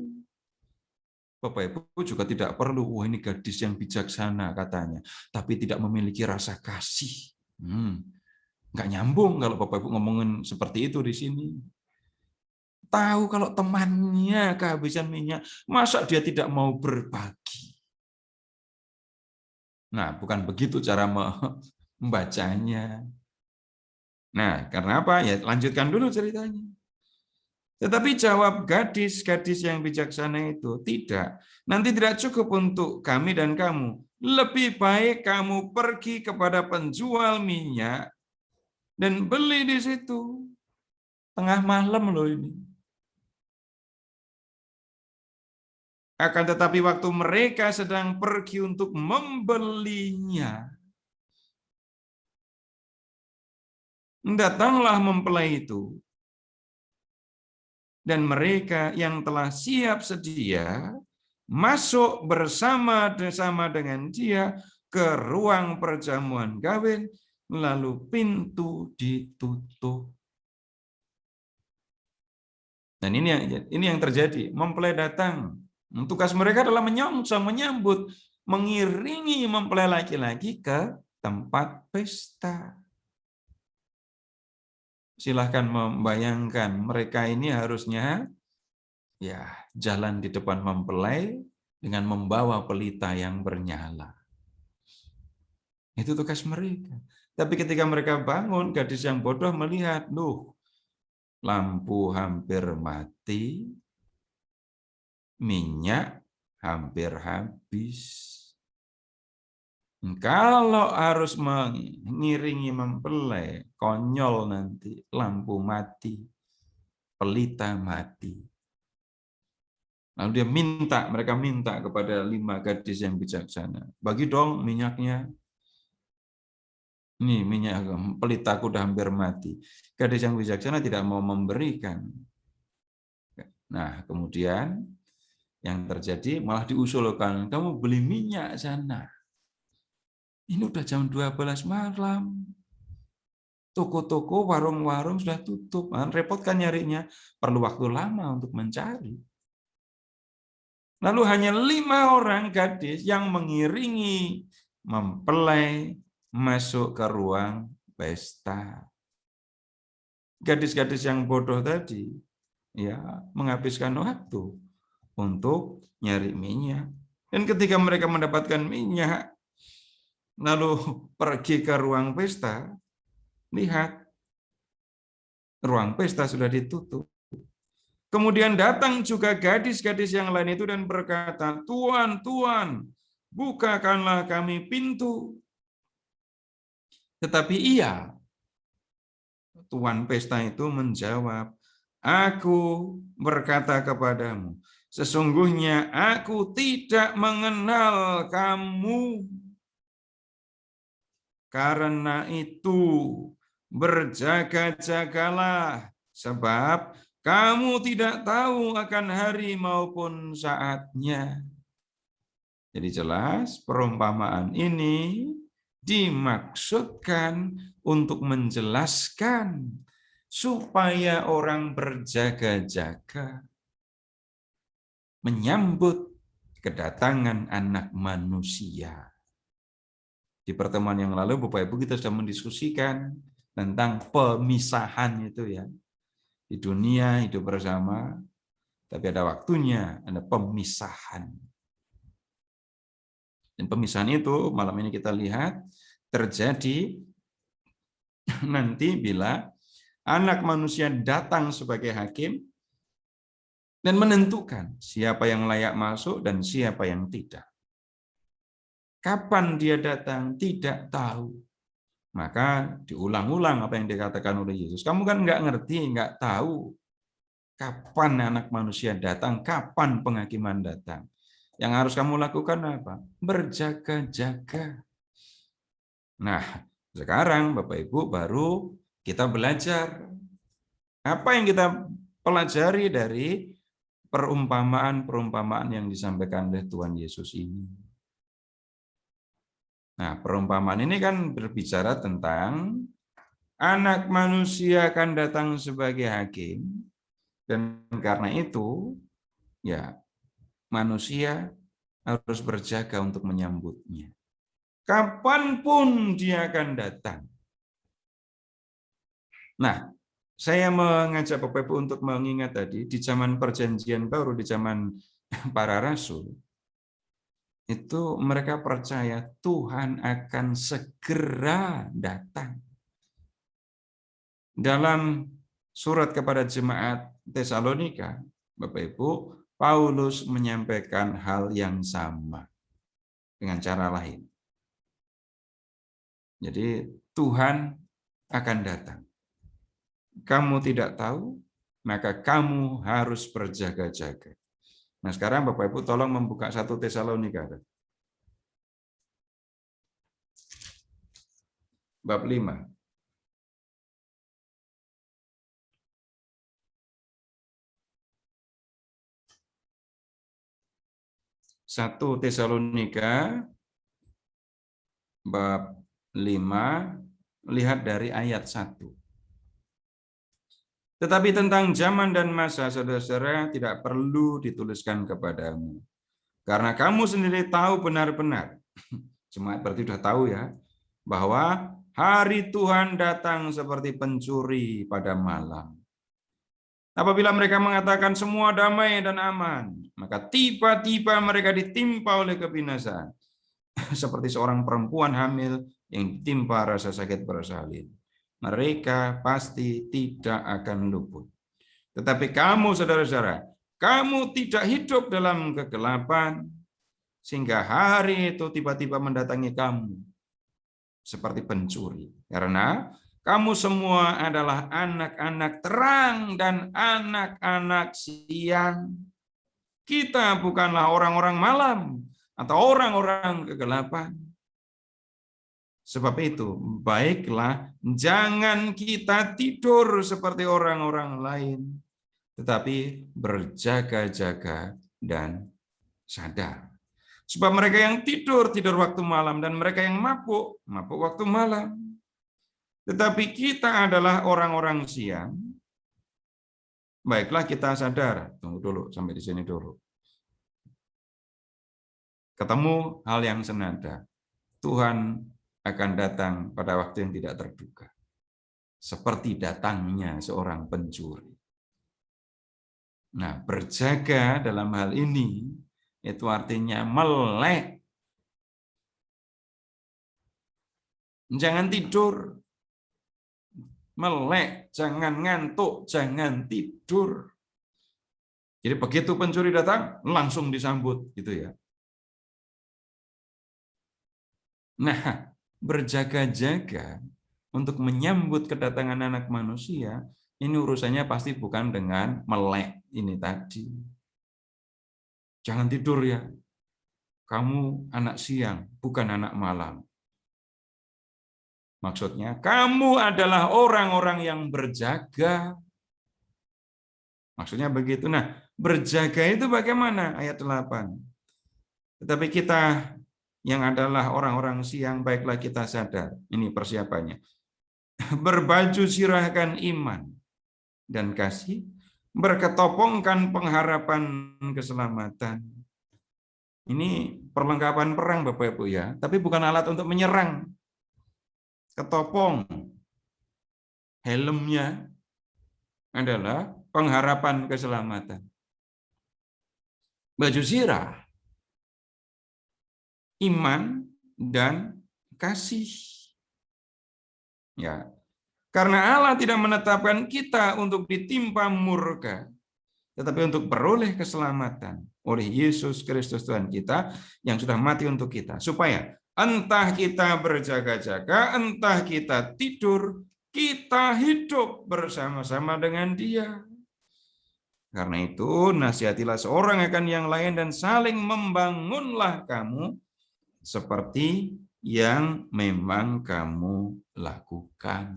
Bapak Ibu juga tidak perlu, wah ini gadis yang bijaksana katanya, tapi tidak memiliki rasa kasih. Nggak nyambung kalau Bapak Ibu ngomongin seperti itu di sini. Tahu kalau temannya kehabisan minyak, masa dia tidak mau berbagi? Nah, bukan begitu cara membacanya. Nah, karena apa? Ya lanjutkan dulu ceritanya. Tetapi jawab gadis-gadis yang bijaksana itu, "Tidak, nanti tidak cukup untuk kami dan kamu. Lebih baik kamu pergi kepada penjual minyak dan beli di situ." Tengah malam loh ini. Akan tetapi waktu mereka sedang pergi untuk membelinya, datanglah mempelai itu. Dan mereka yang telah siap sedia masuk bersama-sama dengan dia ke ruang perjamuan kawin, lalu pintu ditutup. Dan ini yang terjadi. Mempelai datang. Tugas mereka adalah menyambut, mengiringi mempelai laki-laki ke tempat pesta. Silahkan membayangkan mereka ini harusnya ya jalan di depan mempelai dengan membawa pelita yang bernyala. Itu tugas mereka. Tapi ketika mereka bangun, gadis yang bodoh melihat, loh, lampu hampir mati, minyak hampir habis. Kalau harus mengiringi mempelai, konyol nanti, lampu mati, pelita mati. Lalu mereka minta kepada 5 gadis yang bijaksana, "Bagi dong minyaknya. Nih minyak, pelitaku udah hampir mati." Gadis yang bijaksana tidak mau memberikan. Nah, kemudian yang terjadi malah diusulkan, "Kamu beli minyak sana. Ini udah jam 12 malam. Toko-toko, warung-warung sudah tutup. Repot kan nyarinya. Perlu waktu lama untuk mencari." Lalu hanya 5 orang gadis yang mengiringi mempelai masuk ke ruang pesta. Gadis-gadis yang bodoh tadi ya menghabiskan waktu untuk nyari minyak. Dan ketika mereka mendapatkan minyak, lalu pergi ke ruang pesta, lihat, ruang pesta sudah ditutup. Kemudian datang juga gadis-gadis yang lain itu dan berkata, "Tuan, Tuan, bukakanlah kami pintu." Tetapi ia, tuan pesta itu menjawab, aku berkata kepadamu, sesungguhnya aku tidak mengenal kamu. Karena itu, berjaga-jagalah, sebab kamu tidak tahu akan hari maupun saatnya. Jadi jelas, perumpamaan ini dimaksudkan untuk menjelaskan supaya orang berjaga-jaga menyambut kedatangan Anak Manusia. Di pertemuan yang lalu, Bapak Ibu, kita sudah mendiskusikan tentang pemisahan itu ya. Di dunia hidup bersama, tapi ada waktunya, ada pemisahan. Dan pemisahan itu malam ini kita lihat terjadi nanti bila Anak Manusia datang sebagai hakim dan menentukan siapa yang layak masuk dan siapa yang tidak. Kapan dia datang tidak tahu. Maka diulang-ulang apa yang dikatakan oleh Yesus. Kamu kan nggak ngerti, nggak tahu kapan Anak Manusia datang, kapan penghakiman datang. Yang harus kamu lakukan apa? Berjaga-jaga. Nah, sekarang Bapak Ibu baru kita belajar. Apa yang kita pelajari dari perumpamaan-perumpamaan yang disampaikan oleh Tuhan Yesus ini? Nah, perumpamaan ini kan berbicara tentang Anak Manusia akan datang sebagai hakim, dan karena itu, ya, manusia harus berjaga untuk menyambutnya. Kapanpun dia akan datang. Nah, saya mengajak Bapak Ibu untuk mengingat tadi, di zaman Perjanjian Baru, di zaman para rasul, itu mereka percaya Tuhan akan segera datang. Dalam surat kepada jemaat Tesalonika, Bapak Ibu, Paulus menyampaikan hal yang sama dengan cara lain. Jadi Tuhan akan datang. Kamu tidak tahu, maka kamu harus berjaga-jaga. Nah, sekarang Bapak Ibu tolong membuka 1 Tesalonika. Bab 5. Satu Tesalonika bab 5, lihat dari ayat 1. Tetapi tentang zaman dan masa, saudara-saudara, tidak perlu dituliskan kepadamu. Karena kamu sendiri tahu benar-benar, jemaat berarti sudah tahu ya, bahwa hari Tuhan datang seperti pencuri pada malam. Apabila mereka mengatakan semua damai dan aman, maka tiba-tiba mereka ditimpa oleh kebinasaan. Seperti seorang perempuan hamil yang ditimpa rasa sakit bersalin. Mereka pasti tidak akan luput. Tetapi kamu, saudara-saudara, kamu tidak hidup dalam kegelapan, sehingga hari itu tiba-tiba mendatangi kamu seperti pencuri. Karena kamu semua adalah anak-anak terang dan anak-anak siang. Kita bukanlah orang-orang malam atau orang-orang kegelapan. Sebab itu, baiklah, jangan kita tidur seperti orang-orang lain, tetapi berjaga-jaga dan sadar. Sebab mereka yang tidur waktu malam, dan mereka yang mabuk waktu malam. Tetapi kita adalah orang-orang siang. Baiklah, kita sadar. Tunggu dulu, sampai di sini dulu. Ketemu hal yang senada. Tuhan akan datang pada waktu yang tidak terduga. Seperti datangnya seorang pencuri. Nah, berjaga dalam hal ini, itu artinya melek. Jangan tidur. Melek, jangan ngantuk, jangan tidur. Jadi begitu pencuri datang, langsung disambut, gitu ya. Nah, berjaga-jaga untuk menyambut kedatangan anak manusia, ini urusannya pasti bukan dengan melek ini tadi. Jangan tidur ya. Kamu anak siang, bukan anak malam. Maksudnya, kamu adalah orang-orang yang berjaga. Maksudnya begitu. Nah, berjaga itu bagaimana? Ayat 8. Tetapi kita yang adalah orang-orang siang, baiklah kita sadar. Ini persiapannya. Berbaju sirahkan iman dan kasih, berketopongkan pengharapan keselamatan. Ini perlengkapan perang Bapak Ibu ya, tapi bukan alat untuk menyerang. Ketopong, helmnya adalah pengharapan keselamatan. Baju sirah, iman dan kasih. Ya, karena Allah tidak menetapkan kita untuk ditimpa murka, tetapi untuk beroleh keselamatan oleh Yesus Kristus Tuhan kita yang sudah mati untuk kita. Supaya entah kita berjaga-jaga, entah kita tidur, kita hidup bersama-sama dengan Dia. Karena itu, nasihatilah seorang akan yang lain dan saling membangunlah kamu seperti yang memang kamu lakukan.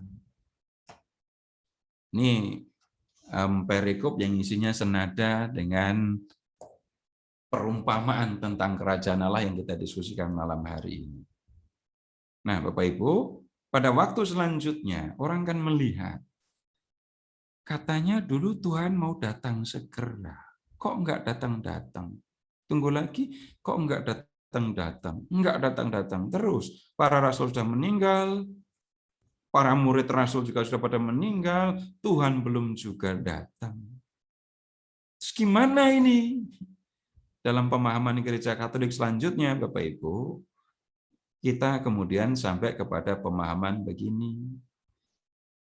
Ini perikop yang isinya senada dengan perumpamaan tentang kerajaan Allah yang kita diskusikan malam hari ini. Nah, Bapak Ibu, pada waktu selanjutnya orang kan melihat, katanya dulu Tuhan mau datang segera, kok enggak datang-datang? Tunggu lagi, kok enggak datang-datang? Enggak datang-datang terus. Para rasul sudah meninggal, para murid rasul juga sudah pada meninggal, Tuhan belum juga datang. Terus gimana ini? Dalam pemahaman gereja Katolik selanjutnya, Bapak Ibu, kita kemudian sampai kepada pemahaman begini.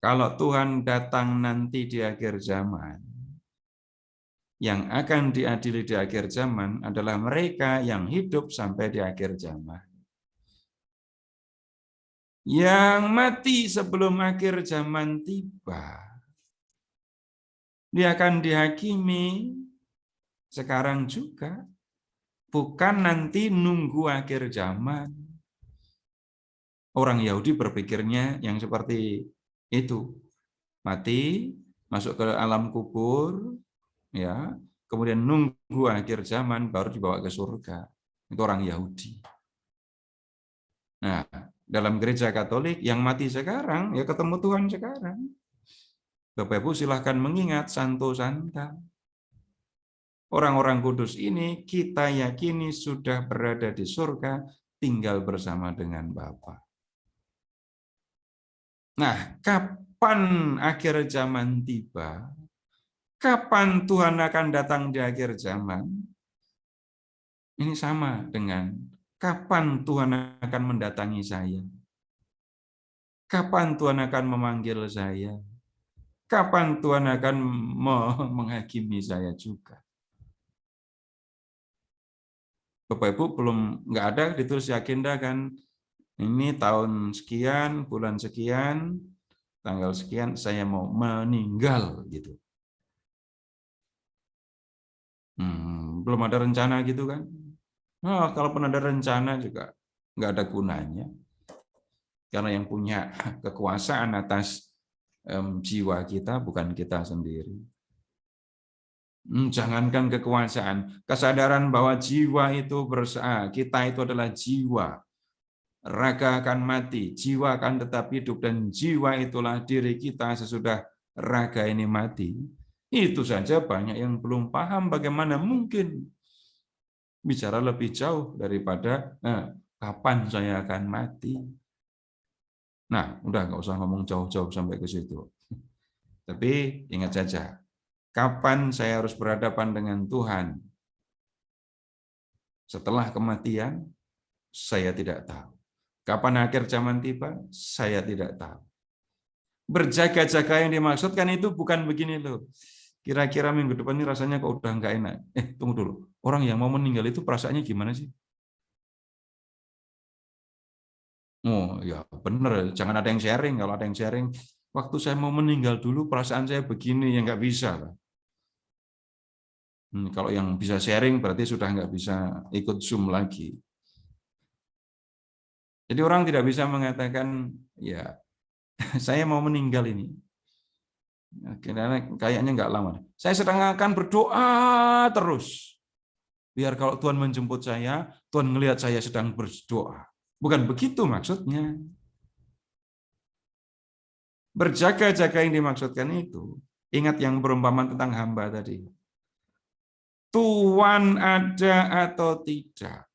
Kalau Tuhan datang nanti di akhir zaman, yang akan diadili di akhir zaman adalah mereka yang hidup sampai di akhir zaman. Yang mati sebelum akhir zaman tiba, dia akan dihakimi sekarang juga, bukan nanti nunggu akhir zaman. Orang Yahudi berpikirnya yang seperti itu. Mati, masuk ke alam kubur, ya, kemudian nunggu akhir zaman baru dibawa ke surga. Itu orang Yahudi. Nah, dalam gereja Katolik yang mati sekarang, ya ketemu Tuhan sekarang. Bapak Ibu silahkan mengingat Santo Santa. Orang-orang kudus ini kita yakini sudah berada di surga, tinggal bersama dengan Bapa. Nah, kapan akhir zaman tiba? Kapan Tuhan akan datang di akhir zaman? Ini sama dengan kapan Tuhan akan mendatangi saya? Kapan Tuhan akan memanggil saya? Kapan Tuhan akan menghakimi saya juga? Bapak Ibu belum nggak ada ditulis di agenda kan? Ini tahun sekian, bulan sekian, tanggal sekian saya mau meninggal gitu. Belum ada rencana gitu kan? Nah, kalaupun ada rencana juga nggak ada gunanya. Karena yang punya kekuasaan atas jiwa kita bukan kita sendiri. Jangankan kekuasaan, kesadaran bahwa jiwa itu kita itu adalah jiwa. Raga akan mati, jiwa akan tetap hidup, dan jiwa itulah diri kita sesudah raga ini mati. Itu saja banyak yang belum paham bagaimana mungkin bicara lebih jauh daripada kapan saya akan mati. Nah, udah nggak usah ngomong jauh-jauh sampai ke situ. Tapi ingat saja, kapan saya harus berhadapan dengan Tuhan setelah kematian, saya tidak tahu. Kapan akhir zaman tiba, saya tidak tahu. Berjaga-jaga yang dimaksudkan itu bukan begini loh. Kira-kira minggu depan ini rasanya kok udah nggak enak. Tunggu dulu. Orang yang mau meninggal itu perasaannya gimana sih? Oh ya benar, jangan ada yang sharing. Kalau ada yang sharing, waktu saya mau meninggal dulu perasaan saya begini, ya nggak bisa lah. Kalau yang bisa sharing berarti sudah nggak bisa ikut Zoom lagi. Jadi orang tidak bisa mengatakan, ya saya mau meninggal ini. Kayaknya nggak lama. Saya sedang akan berdoa terus. Biar kalau Tuhan menjemput saya, Tuhan melihat saya sedang berdoa. Bukan begitu maksudnya. Berjaga-jaga yang dimaksudkan itu. Ingat yang perumpamaan tentang hamba tadi. Tuhan ada atau tidak.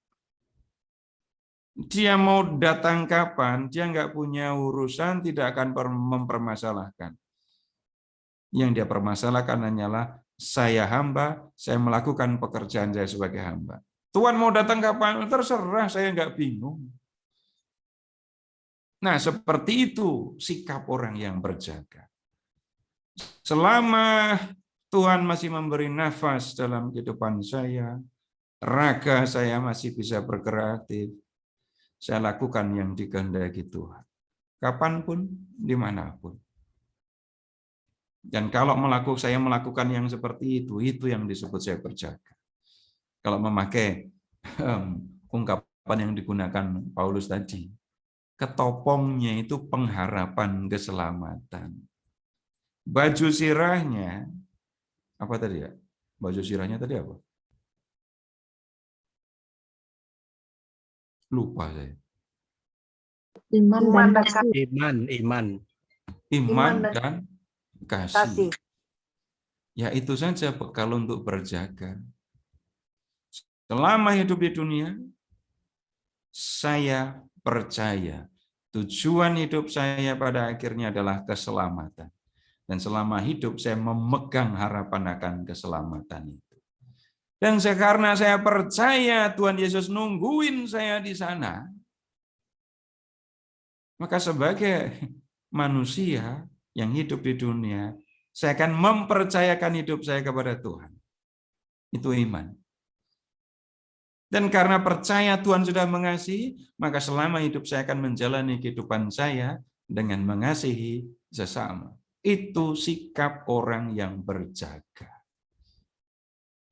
Dia mau datang kapan, dia nggak punya urusan, tidak akan mempermasalahkan. Yang dia permasalahkan hanyalah saya hamba, saya melakukan pekerjaan saya sebagai hamba. Tuhan mau datang kapan, terserah, saya nggak bingung. Nah, seperti itu sikap orang yang berjaga. Selama Tuhan masih memberi nafas dalam kehidupan saya, raga saya masih bisa bergerak aktif, saya lakukan yang dikehendaki Tuhan. Kapanpun, dimanapun. Dan kalau saya melakukan yang seperti itu yang disebut saya berjaga. Kalau memakai ungkapan yang digunakan Paulus tadi, ketopongnya itu pengharapan keselamatan. Baju sirahnya, apa tadi ya? Baju sirahnya tadi apa? Lupa saya. Iman Dan kasih. Ya itu saja bekal untuk berjaga. Selama hidup di dunia, saya percaya tujuan hidup saya pada akhirnya adalah keselamatan. Dan selama hidup saya memegang harapan akan keselamatan itu. Dan karena saya percaya Tuhan Yesus nungguin saya di sana, maka sebagai manusia yang hidup di dunia, saya akan mempercayakan hidup saya kepada Tuhan. Itu iman. Dan karena percaya Tuhan sudah mengasihi, maka selama hidup saya akan menjalani kehidupan saya dengan mengasihi sesama. Itu sikap orang yang berjaga.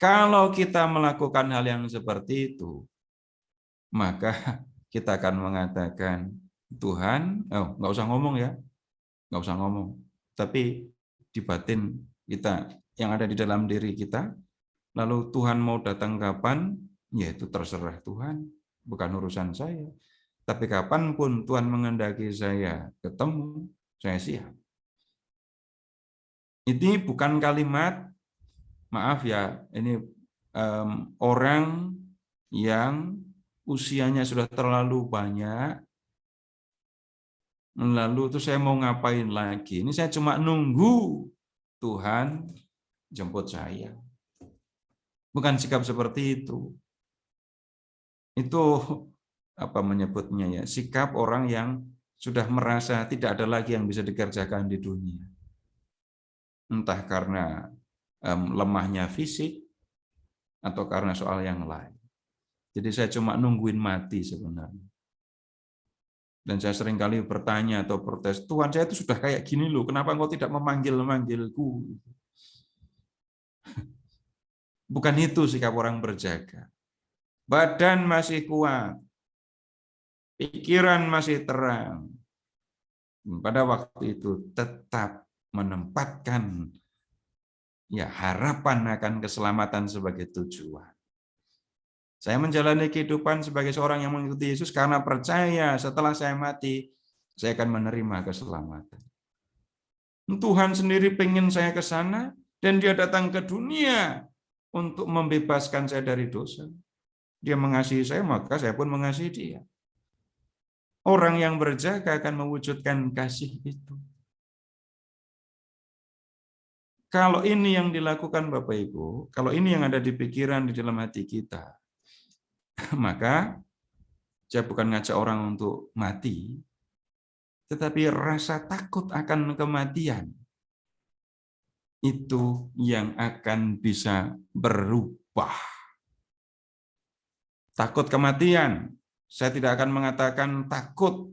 Kalau kita melakukan hal yang seperti itu, maka kita akan mengatakan, Tuhan, nggak usah ngomong ya, nggak usah ngomong. Tapi di batin kita, yang ada di dalam diri kita, lalu Tuhan mau datang kapan, ya itu terserah Tuhan, bukan urusan saya. Tapi kapanpun Tuhan menghendaki saya ketemu, saya siap. Ini bukan kalimat, maaf ya, ini orang yang usianya sudah terlalu banyak, lalu itu saya mau ngapain lagi? Ini saya cuma nunggu Tuhan jemput saya. Bukan sikap seperti itu. Itu apa menyebutnya ya, sikap orang yang sudah merasa tidak ada lagi yang bisa dikerjakan di dunia. Entah karena lemahnya fisik atau karena soal yang lain. Jadi saya cuma nungguin mati sebenarnya. Dan saya seringkali bertanya atau protes, Tuhan saya itu sudah kayak gini loh, kenapa engkau tidak memanggil-manggilku? Bukan itu sikap orang berjaga. Badan masih kuat, pikiran masih terang. Pada waktu itu tetap menempatkan ya harapan akan keselamatan sebagai tujuan. Saya menjalani kehidupan sebagai seorang yang mengikuti Yesus karena percaya setelah saya mati, saya akan menerima keselamatan. Tuhan sendiri pengen saya ke sana, dan dia datang ke dunia untuk membebaskan saya dari dosa. Dia mengasihi saya, maka saya pun mengasihi dia. Orang yang berjaga akan mewujudkan kasih itu. Kalau ini yang dilakukan Bapak Ibu, kalau ini yang ada di pikiran, di dalam hati kita, maka saya bukan ngajak orang untuk mati, tetapi rasa takut akan kematian itu yang akan bisa berubah. Takut kematian, saya tidak akan mengatakan takut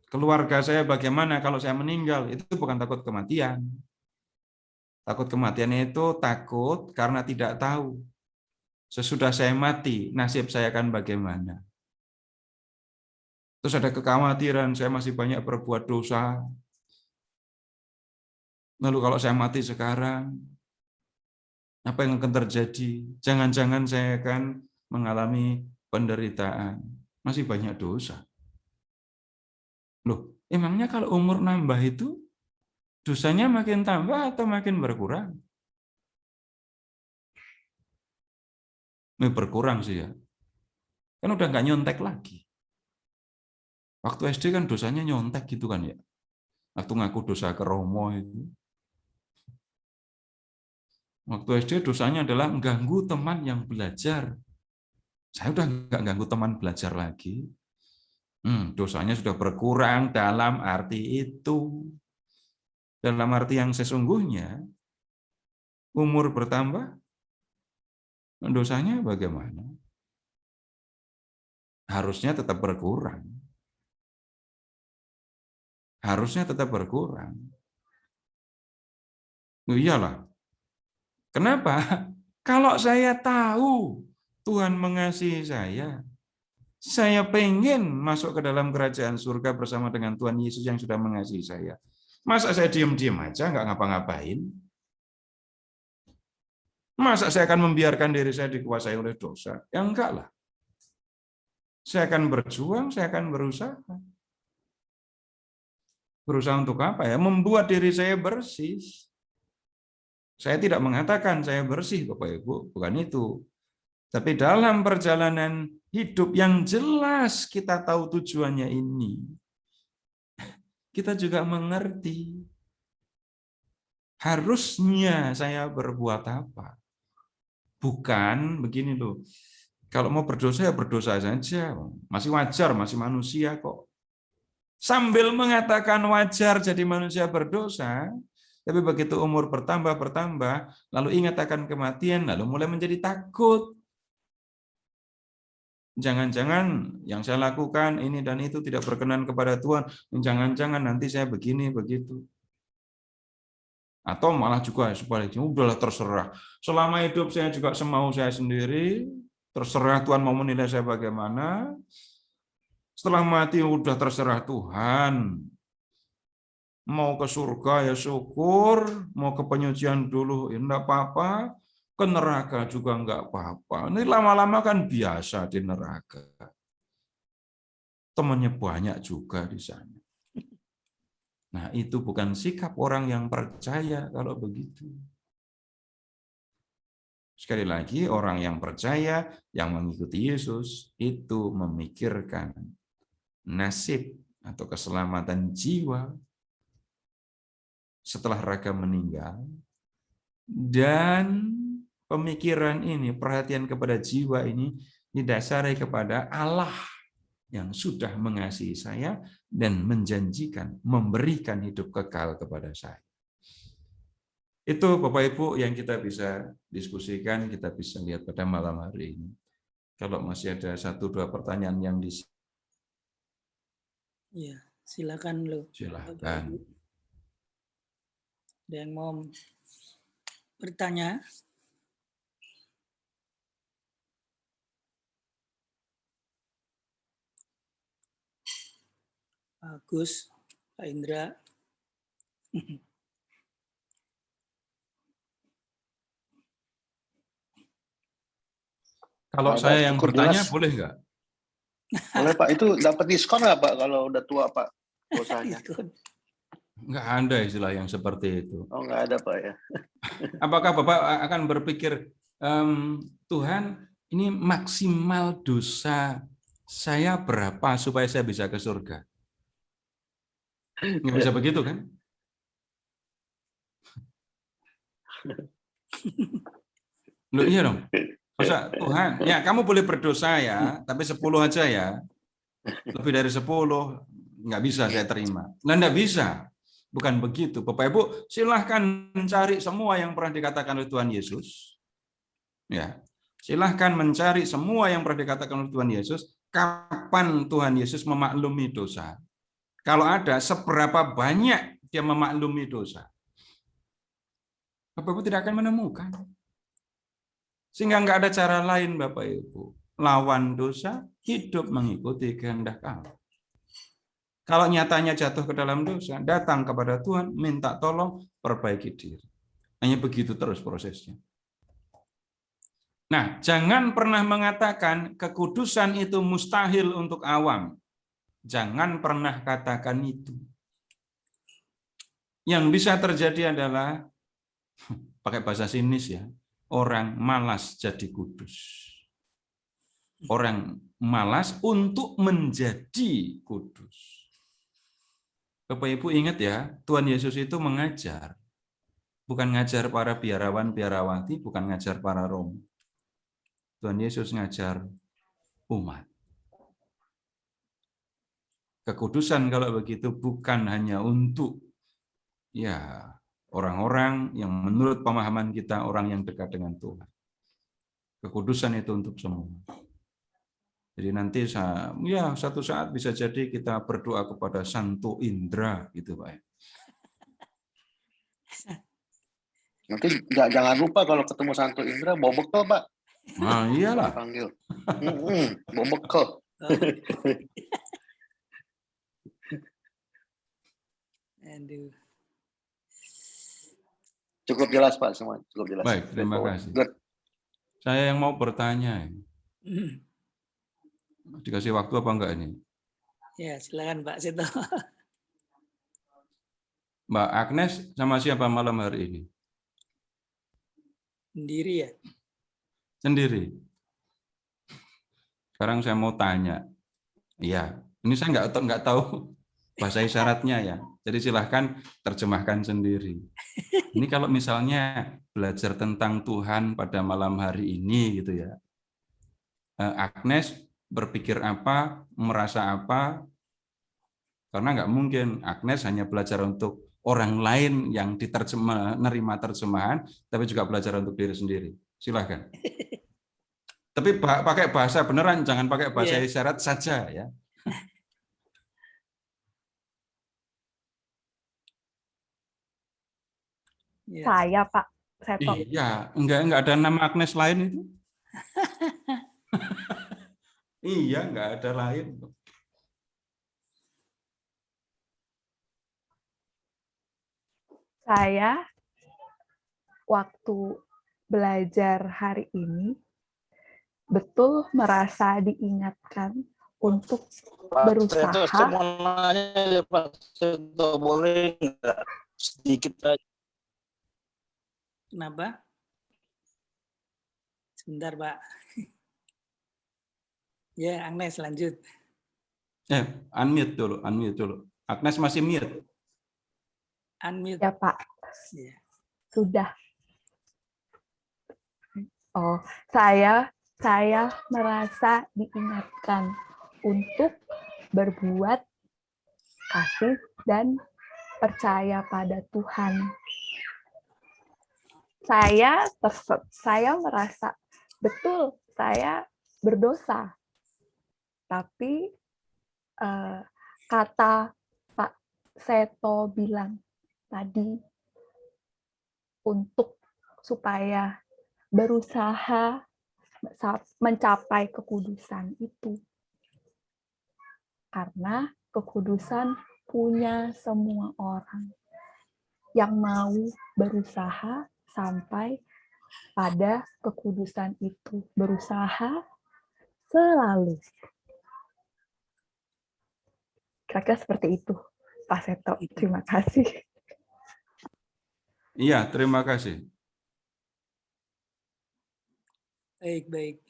Keluarga saya bagaimana kalau saya meninggal? Itu bukan takut kematian. Takut kematian itu takut karena tidak tahu. Sesudah saya mati, nasib saya akan bagaimana? Terus ada kekhawatiran, saya masih banyak berbuat dosa. Lalu kalau saya mati sekarang, apa yang akan terjadi? Jangan-jangan saya akan mengalami penderitaan. Masih banyak dosa. Loh, emangnya kalau umur nambah itu, dosanya makin tambah atau makin berkurang? Berkurang sih ya. Kan udah nggak nyontek lagi. Waktu SD kan dosanya nyontek gitu kan ya. Waktu ngaku dosa ke Romo itu. Waktu SD dosanya adalah mengganggu teman yang belajar. Saya udah nggak ganggu teman belajar lagi. Dosanya sudah berkurang dalam arti itu. Dalam arti yang sesungguhnya, umur bertambah, dosanya bagaimana? Harusnya tetap berkurang. Harusnya tetap berkurang. Iyalah. Kenapa? Kalau saya tahu Tuhan mengasihi saya pengen masuk ke dalam kerajaan surga bersama dengan Tuhan Yesus yang sudah mengasihi saya. Masa saya diam-diam aja, nggak ngapa-ngapain? Masa saya akan membiarkan diri saya dikuasai oleh dosa? Ya enggak lah. Saya akan berjuang, saya akan berusaha. Berusaha untuk apa ya? Membuat diri saya bersih. Saya tidak mengatakan saya bersih, Bapak Ibu, bukan itu. Tapi dalam perjalanan hidup yang jelas kita tahu tujuannya ini, kita juga mengerti harusnya saya berbuat apa. Bukan begini loh, kalau mau berdosa ya berdosa saja, masih wajar, masih manusia kok. Sambil mengatakan wajar jadi manusia berdosa, tapi begitu umur bertambah, lalu ingat akan kematian, lalu mulai menjadi takut. Jangan-jangan yang saya lakukan ini dan itu tidak berkenan kepada Tuhan, jangan-jangan nanti saya begini, begitu. Atau malah juga sebaliknya, udahlah terserah. Selama hidup saya juga semau saya sendiri, terserah Tuhan mau menilai saya bagaimana. Setelah mati udah terserah Tuhan. Mau ke surga ya syukur, mau ke penyucian dulu ya enggak apa-apa, ke neraka juga enggak apa-apa. Ini lama-lama kan biasa di neraka. Temannya banyak juga di sana. Nah, itu bukan sikap orang yang percaya kalau begitu. Sekali lagi, orang yang percaya, yang mengikuti Yesus, itu memikirkan nasib atau keselamatan jiwa setelah raga meninggal, dan pemikiran ini, perhatian kepada jiwa ini didasari kepada Allah yang sudah mengasihi saya dan menjanjikan memberikan hidup kekal kepada saya. Itu Bapak Ibu yang kita bisa diskusikan, kita bisa lihat pada malam hari ini. Kalau masih ada 1-2 pertanyaan yang Ya, silakan lo. silakan. Ada yang mau bertanya? Bagus, Pak Indra. Kalau Pak, saya yang cukup bertanya, jelas. boleh nggak? Boleh Pak, itu dapat diskon nggak Pak kalau udah tua Pak dosanya? Nggak ada istilah yang seperti itu. Oh nggak ada Pak ya. Apakah Bapak akan berpikir, Tuhan, ini maksimal dosa saya berapa supaya saya bisa ke surga? Nggak bisa begitu kan? Loh iya dong. Masa Tuhan, ya kamu boleh berdosa ya, tapi 10 aja ya. Lebih dari 10 nggak bisa saya terima. Nah, nggak bisa. Bukan begitu. Bapak Ibu, silahkan mencari semua yang pernah dikatakan oleh Tuhan Yesus. Ya, silahkan mencari semua yang pernah dikatakan oleh Tuhan Yesus. Kapan Tuhan Yesus memaklumi dosa? Kalau ada, seberapa banyak dia memaklumi dosa. Bapak Ibu tidak akan menemukan. Sehingga nggak ada cara lain Bapak Ibu. Lawan dosa, hidup mengikuti kehendak Allah. Kalau nyatanya jatuh ke dalam dosa, datang kepada Tuhan, minta tolong, perbaiki diri. Hanya begitu terus prosesnya. Nah, jangan pernah mengatakan kekudusan itu mustahil untuk awam. Jangan pernah katakan itu. Yang bisa terjadi adalah, pakai bahasa sinis ya, orang malas jadi kudus. Orang malas untuk menjadi kudus. Bapak Ibu ingat ya, Tuhan Yesus itu mengajar. Bukan ngajar para biarawan, biarawati, bukan ngajar para romo. Tuhan Yesus ngajar umat. Kekudusan kalau begitu bukan hanya untuk ya orang-orang yang menurut pemahaman kita orang yang dekat dengan Tuhan. Kekudusan itu untuk semua. Jadi nanti ya satu saat bisa jadi kita berdoa kepada Santo Indra gitu Pak. Nanti jangan lupa kalau ketemu Santo Indra bawa bekal Pak. Nah iyalah. Panggil. Bawa bekal. Aduh. Cukup jelas Pak semua, cukup jelas. Baik, terima kasih. Good. Saya yang mau bertanya. Dikasih waktu apa enggak ini? Ya, silakan Pak Seto. Mbak Agnes sama siapa malam hari ini? Sendiri ya? Sendiri. Sekarang saya mau tanya. Iya, ini saya nggak tahu bahasa isyaratnya ya. Jadi silahkan terjemahkan sendiri. Ini kalau misalnya belajar tentang Tuhan pada malam hari ini gitu ya. Agnes berpikir apa, merasa apa, karena nggak mungkin Agnes hanya belajar untuk orang lain yang menerima terjemahan, tapi juga belajar untuk diri sendiri. Silahkan. Tapi pakai bahasa beneran, jangan pakai bahasa isyarat saja ya. Saya Pak Seto. Iya, enggak ada nama Agnes lain itu. Iya, enggak ada lain. Saya waktu belajar hari ini betul merasa diingatkan untuk berusaha. Saya mau nanya Pak Seto, boleh nggak sedikit aja? Kenapa? Sebentar, Pak. Ya, Agnes lanjut. Unmute dulu. Agnes masih mute. Unmute. Ya, Pak. Ya. Sudah. Oh, saya merasa diingatkan untuk berbuat kasih dan percaya pada Tuhan. Saya merasa betul saya berdosa, tapi kata Pak Seto bilang tadi untuk supaya berusaha mencapai kekudusan itu, karena kekudusan punya semua orang yang mau berusaha sampai pada kekudusan itu, berusaha selalu. Kira-kira seperti itu, Pak Seto. Terima kasih. Iya, terima kasih. Baik.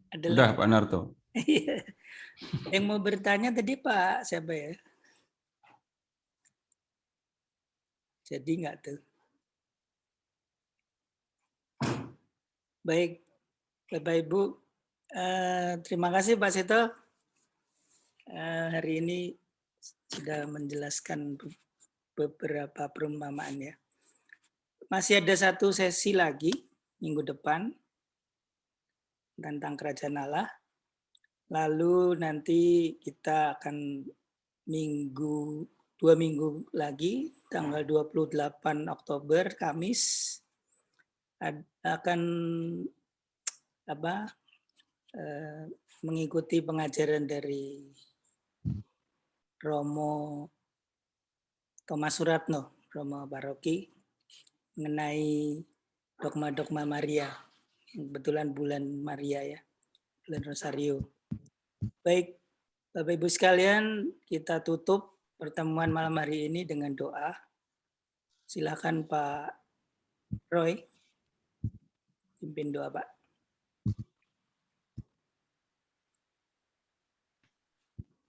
Ada Udah, lagi? Pak Narto. Yang mau bertanya tadi Pak siapa ya? Jadi nggak tuh? Baik, Bapak Ibu, terima kasih Pak Seto. Hari ini sudah menjelaskan beberapa perumpamaan ya. Masih ada satu sesi lagi minggu depan tentang kerajaan Allah. Lalu nanti kita akan 2 minggu lagi, tanggal 28 Oktober, Kamis, akan mengikuti pengajaran dari Romo Thomas Suratno, Romo Paroki, mengenai dogma-dogma Maria. Kebetulan bulan Maria ya, bulan Rosario. Baik, Bapak Ibu sekalian, kita tutup pertemuan malam hari ini dengan doa. Silakan Pak Roy, pimpin doa Pak.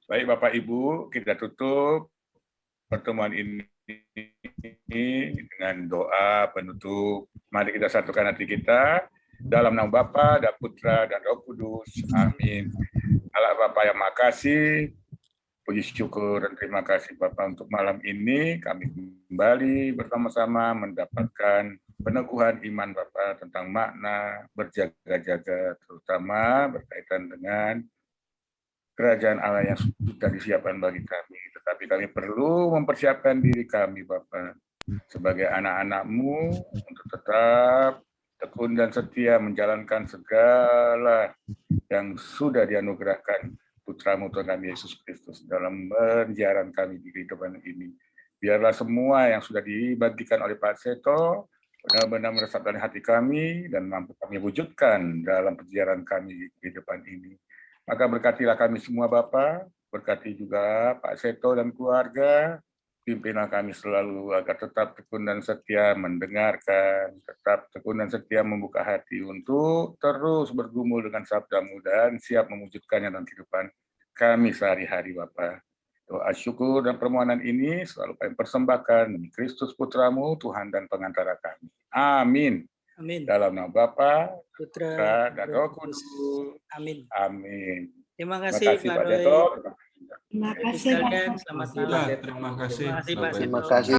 Baik Bapak Ibu, kita tutup pertemuan ini dengan doa penutup. Mari kita satukan hati kita dalam nama Bapa dan Putra dan Roh Kudus. Amin. Allah Bapa yang makasih, puji syukur dan terima kasih Bapak untuk malam ini kami kembali bersama-sama mendapatkan peneguhan iman Bapak tentang makna berjaga-jaga, terutama berkaitan dengan kerajaan Allah yang sudah disiapkan bagi kami. Tetapi kami perlu mempersiapkan diri kami, Bapak, sebagai anak-anak-Mu untuk tetap tekun dan setia menjalankan segala yang sudah dianugerahkan Putra-Mu Tuhan kami Yesus Kristus dalam perjalanan kami di kehidupan ini. Biarlah semua yang sudah dibagikan oleh Pak Seto benar-benar meresapkan hati kami dan mampu kami wujudkan dalam perjalanan kami di kehidupan ini. Maka berkatilah kami semua Bapa, berkati juga Pak Seto dan keluarga, pimpinlah kami selalu agar tetap tekun dan setia mendengarkan, tetap tekun dan setia membuka hati untuk terus bergumul dengan sabda-Mu dan siap mewujudkannya dalam kehidupan kami sehari-hari Bapa. Doa syukur dan permohonan ini selalu kami persembahkan demi Kristus Putra-Mu, Tuhan dan pengantara kami. Amin. Amin. Dalam nama Bapa, Putra, dan Roh Kudus. Amin. Amin. Terima kasih Pak Pak Roy. Seto. Terima kasih Sekalian, Pak. selamat Ya, malam. terima kasih. Terima kasih Pak Bapak Ibu. Seto. Terima kasih.